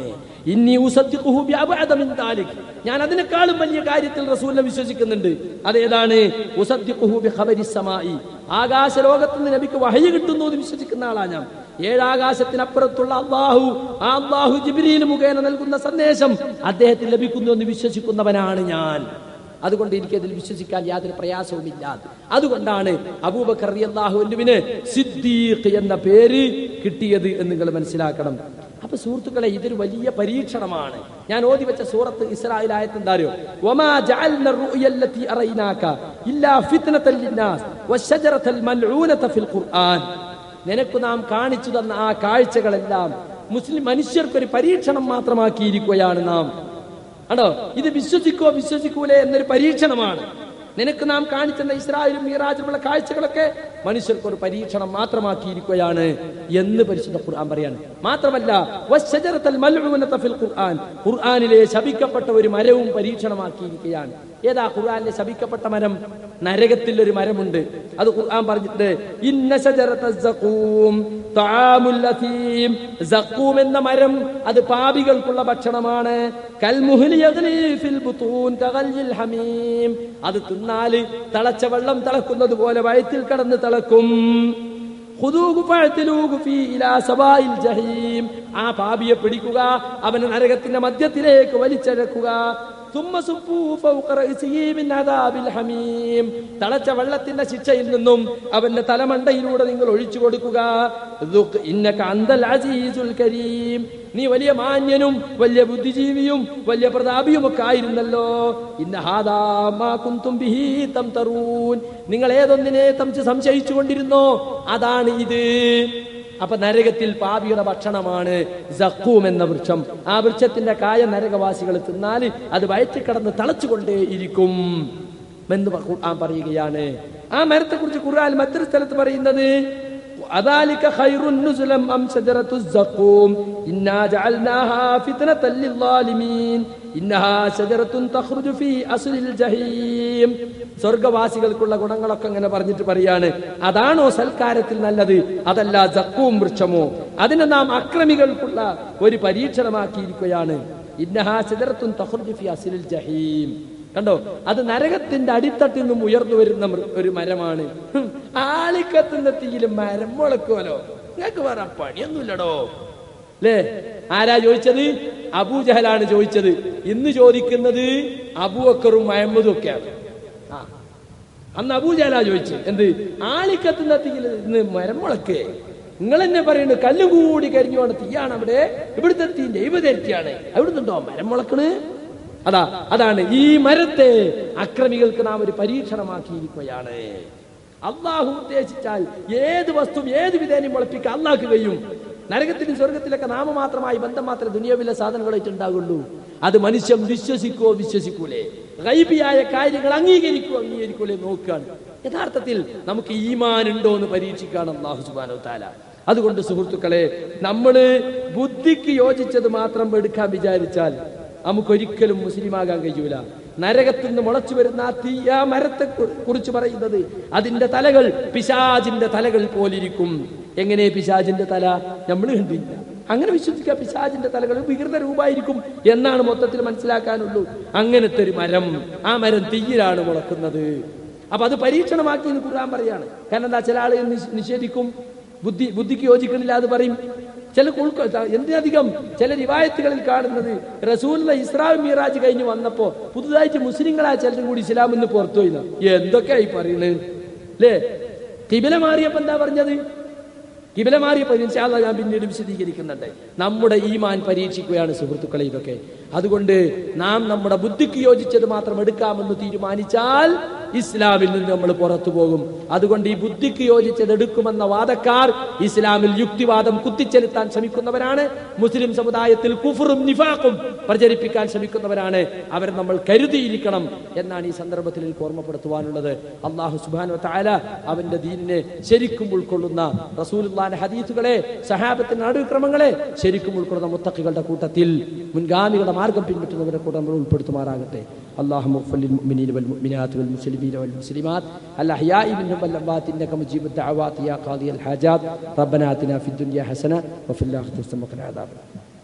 ഞാൻ അതിനേക്കാളും വലിയ കാര്യത്തിൽ റസൂലിനെ വിശ്വസിക്കുന്നുണ്ട്. അതേതാണ്? ആകാശ ലോകത്ത് നിന്ന് നബിക്ക് വഹയി കിട്ടുന്നു എന്ന് വിശ്വസിക്കുന്ന ആളാണ് ഞാൻ. 7 ആകാശത്തിനപ്പുറത്തുള്ള അല്ലാഹു ജിബ്രീൽ മുഖേന നൽകുന്ന സന്ദേശം അദ്ദേഹത്തിന് ലഭിക്കുന്നു എന്ന് വിശ്വസിക്കുന്നവനാണ് ഞാൻ. അതുകൊണ്ട് എനിക്കതിൽ വിശ്വസിക്കാൻ യാതൊരു പ്രയാസവുമില്ല. അതുകൊണ്ടാണ് അബൂബക്കർ റളിയല്ലാഹു അൻഹുവിന് സിദ്ദീഖ് എന്ന പേര് കിട്ടിയത് എന്ന് നിങ്ങൾ മനസ്സിലാക്കണം. അപ്പൊ സുഹൃത്തുക്കളെ, ഇതൊരു വലിയ പരീക്ഷണമാണ്. ഞാൻ ഓതി വെച്ച സൂറത്ത് ഇസ്രായേൽ ആയത്ത് എന്താറിയോ? വമാ ജഅൽന റുയല്ലതി അറൈനാക ഇല്ലാ ഫിത്നതൽ ലിന്നാസ് വശജറതൽ മൽഊനത ഫിൽ ഖുർആൻ. നിനക്ക് നാം കാണിച്ചു തന്ന ആ കാഴ്ചകളെല്ലാം മുസ്ലിം മനുഷ്യർക്കൊരു പരീക്ഷണം മാത്രമാക്കിയിരിക്കുകയാണ് നാം. ആണോ? ഇത് വിശ്വസിക്കോ വിശ്വസിക്കൂലേ എന്നൊരു പരീക്ഷണമാണ്. നിനക്ക് നാം കാണിച്ചെന്ന ഇസ്രായേലും മിറാജുമുള്ള കാഴ്ചകളൊക്കെ മനുഷ്യർക്കൊരു പരീക്ഷണം മാത്രമാക്കിയിരിക്കുകയാണ് എന്ന് പരിശുദ്ധ ഖുർആൻ പറയാണ്. മാത്രമല്ല വശജറതൽ മൽഊനത ഫിൽ ഖുർആൻ, ഖുർആനിലെ ശപിക്കപ്പെട്ട ഒരു മരവും പരീക്ഷണമാക്കിയിരിക്കുകയാണ്. ഏതാ ഖുർആനിലെ ശപിക്കപ്പെട്ട മരം? നരകത്തിൽ ഒരു മരമുണ്ട്. അത് ഖുർആൻ പറഞ്ഞിട്ട് ഇന്ന ശജറതസ് സഖൂം തആമുൽ അസീം, സഖൂം എന്ന മരം അത് പാപികൾക്കുള്ള ഭക്ഷണമാണ്. കൽമുഹ്ലി യഗ്ലി ഫിൽ ബുതൂൻ കഗൽജിൽ ഹമീം, അത് തിന്നാല് തിളച്ച വെള്ളം തിളക്കുന്നത് പോലെ വയറ്റിൽ കടന്ന് തിളക്കും. ഖുദൂഹു ഫഅ്തിലൂഹു ഫീ ഇലാ സവാഇൽ ജഹീം, ആ പാപിയെ പിടിക്കുക, അവനെ നരകത്തിന്റെ മധ്യത്തിലേക്ക് വലിച്ചഴക്കുക. തിളച്ച വെള്ളത്തിന്റെ ശിക്ഷയിൽ നിന്നും അവന്റെ തലമണ്ടയിലൂടെ നിങ്ങൾ ഒഴിച്ചു കൊടുക്കുക. നീ വലിയ മാന്യനും വലിയ ബുദ്ധിജീവിയും വലിയ പ്രതാപിയും ഒക്കെ ആയിരുന്നല്ലോ. നിങ്ങൾ ഏതൊന്നിനെ സംശയിച്ചു കൊണ്ടിരുന്നോ അതാണ് ഇത്. അപ്പൊ നരകത്തിൽ പാപിയുടെ ഭക്ഷണമാണ് സഖൂം എന്ന വൃക്ഷം. ആ വൃക്ഷത്തിന്റെ കായ നരകവാസികൾ തിന്നാൽ അത് വയറ്റിൽ കടന്ന് തളച്ചുകൊണ്ടേയിരിക്കും എന്ന് ഖുർആൻ പറയുകയാണ്. ആ മരത്തെ കുറിച്ച് ഖുർആൻ മറ്റൊരു സ്ഥലത്ത് പറയുന്നത് അദാലിക ഖൈറുൻ നുസുലം അം ശജറത്തുസ് സഖൂം ഇന്നാ ജഅൽനാഹാ ഫിത്നതൽ ലിൽസാലിമീൻ ഇന്നഹാ ശജറത്തുൻ തഖ്റുജു ഫീ അസ്ലിൽ ജഹീം. സ്വർഗവാസികൾക്കുള്ള ഗുണങ്ങളൊക്കെ അങ്ങനെ പറഞ്ഞിട്ട് പറയാണ്, അതാണോ സൽക്കാരത്തിൽ നല്ലത്? അതല്ല സഖൂം വൃക്ഷമോ? അതിനെ നാം അക്രമികൾക്കുള്ള ഒരു പരീക്ഷണമാക്കിയിരിക്കുകയാണ്. ഇന്നഹാ ശജറത്തുൻ തഖ്റുജു ഫീ അസ്ലിൽ ജഹീം. കണ്ടോ, അത് നരകത്തിന്റെ അടിത്തട്ടിൽ നിന്നും ഉയർന്നു വരുന്ന ഒരു മരമാണ്. ആളിക്കത്തുന്ന തീയിലും മരം മുളക്കുമല്ലോ. നിങ്ങൾക്ക് വേറെ പണിയൊന്നുമില്ലടോ അല്ലേ? ആരാ ചോദിച്ചത്? അബൂജഹലാണ് ചോദിച്ചത്. ഇന്ന് ചോദിക്കുന്നത് അബൂബക്കറും മുഹമ്മദും ഒക്കെയാണ്. അന്ന് അബൂജഹലാ ചോദിച്ചത് എന്ത്? ആളിക്കത്തുന്ന തീയിൽ ഇന്ന് മരം മുളക്കേ? നിങ്ങൾ എന്നെ പറയുന്നു കല്ലും കൂടി കരിഞ്ഞു പോണ തീയാണ് അവിടെ, ഇവിടുത്തെ തീ ദൈവതേറ്റിയാണ്, അവിടുന്നുണ്ടോ മരം മുളക്കണ്? അതാണ് ഈ മരത്തെ അക്രമികൾക്ക് നാം ഒരു പരീക്ഷണമാക്കിയിരിക്കുകയാണ്. അള്ളാഹു ഉദ്ദേശിച്ചാൽ ഏത് വസ്തു ഏത് വിധേനയും മുളപ്പിക്കാൻ അള്ളാഹ്ക്ക് കഴിയും. നരകത്തിലും സ്വർഗത്തിലൊക്കെ നാമമാത്രമായി ബന്ധം മാത്രമേ ദുനിയാവിലെ സാധനങ്ങളായിട്ട് ഉണ്ടാകുള്ളൂ. അത് മനുഷ്യൻ വിശ്വസിക്കുവോ വിശ്വസിക്കൂലേ, ഗൈബിയായ കാര്യങ്ങൾ അംഗീകരിക്കൂലേ നോക്കുകയാണ്. യഥാർത്ഥത്തിൽ നമുക്ക് ഈമാൻ ഉണ്ടോ എന്ന് പരീക്ഷിക്കുകയാണ് അല്ലാഹു സുബ്ഹാനഹു വ തആല. അതുകൊണ്ട് സുഹൃത്തുക്കളെ, നമ്മള് ബുദ്ധിക്ക് യോജിച്ചത് മാത്രം എടുക്കാൻ വിചാരിച്ചാൽ നമുക്കൊരിക്കലും മുസ്ലിമാകാൻ കഴിയൂല. നരകത്തിൽ നിന്ന് മുളച്ചു വരുന്ന ആ മരത്തെ കുറിച്ച് പറയുന്നത് അതിന്റെ തലകൾ പിശാചിന്റെ തലകൾ പോലിരിക്കും. എങ്ങനെ പിശാചിന്റെ തല? നമ്മൾ കണ്ടില്ല. അങ്ങനെ വിശ്വസിക്കുക, പിശാചിന്റെ തലകൾ വികൃത രൂപമായിരിക്കും എന്നാണ് മൊത്തത്തിൽ മനസ്സിലാക്കാനുള്ളൂ. അങ്ങനത്തെ ഒരു മരം, ആ മരം തീയിലാണ് മുളക്കുന്നത്. അപ്പൊ അത് പരീക്ഷണമാക്കി എന്ന് ഖുർആൻ പറയാണ്. കാരണം എന്താ, ചില ആളുകൾ നിഷേധിക്കും, ബുദ്ധിക്ക് യോജിക്കണില്ല അത് പറയും. ചില എന്തിനധികം ചില റിവായത്തുകളിൽ കാണുന്നത് റസൂലുള്ള ഇസ്രാ മിറാജ് കഴിഞ്ഞ് വന്നപ്പോ പുതുതായിട്ട് മുസ്ലിങ്ങളായ ചിലരും കൂടി ഇസ്ലാം എന്ന് പുറത്തുപോയില്ല. എന്തൊക്കെയായി പറയുന്നത് അല്ലേ? കിബില മാറിയപ്പോ എന്താ പറഞ്ഞത്? കിബില മാറിയപ്പോ ഇൻഷാ അല്ലാഹ് ഞാൻ പിന്നീട് വിശദീകരിക്കുന്നുണ്ട്. നമ്മുടെ ഈമാൻ പരീക്ഷിക്കുകയാണ് സുഹൃത്തുക്കളെ ഇതൊക്കെ. അതുകൊണ്ട് നാം നമ്മുടെ ബുദ്ധിക്ക് യോജിച്ചത് മാത്രം എടുക്കാമെന്ന് തീരുമാനിച്ചാൽ ഇസ്ലാമിൽ നിന്ന് നമ്മൾ പുറത്തു പോകും. അതുകൊണ്ട് ഈ ബുദ്ധിക്ക് യോജിച്ചത് എടുക്കുമെന്ന വാദക്കാർ ഇസ്ലാമിൽ യുക്തിവാദം കുത്തിച്ചെലുത്താൻ ശ്രമിക്കുന്നവരാണ്. മുസ്ലിം സമുദായത്തിൽ കുഫറും നിഫാഖും പ്രചരിപ്പിക്കാൻ ശ്രമിക്കുന്നവരാണ്. അവർ നമ്മൾ കരുതിയിരിക്കണം എന്നാണ് ഈ സന്ദർഭത്തിൽ എനിക്ക് ഓർമ്മപ്പെടുത്തുവാനുള്ളത്. അല്ലാഹു സുബ്ഹാനഹു വ തആല അവന്റെ ദീനിനെ ശരിക്കും ഉൾക്കൊള്ളുന്ന റസൂലുള്ളാഹിന്റെ ഹദീസുകളെ, സഹാബത്തിന്റെ നടപടിക്രമങ്ങളെ ശരിക്കും ഉൾക്കൊള്ളുന്ന മുത്തഖികളുടെ കൂട്ടത്തിൽ, മുൻഗാമികളുടെ മാർഗം പിൻപറ്റുന്നവരുടെ കൂട്ടം നമ്മൾ ഉൾപ്പെടുത്തുമാറാകട്ടെ. اللهم اغفر للمؤمنين والمؤمنات والمسلمين والمسلمات الأحياء منهم والأموات إنك مجيب الدعوات يا قاضي الحاجات ربنا آتنا في الدنيا حسنة وفي الآخرة حسنة وقنا عذاب النار.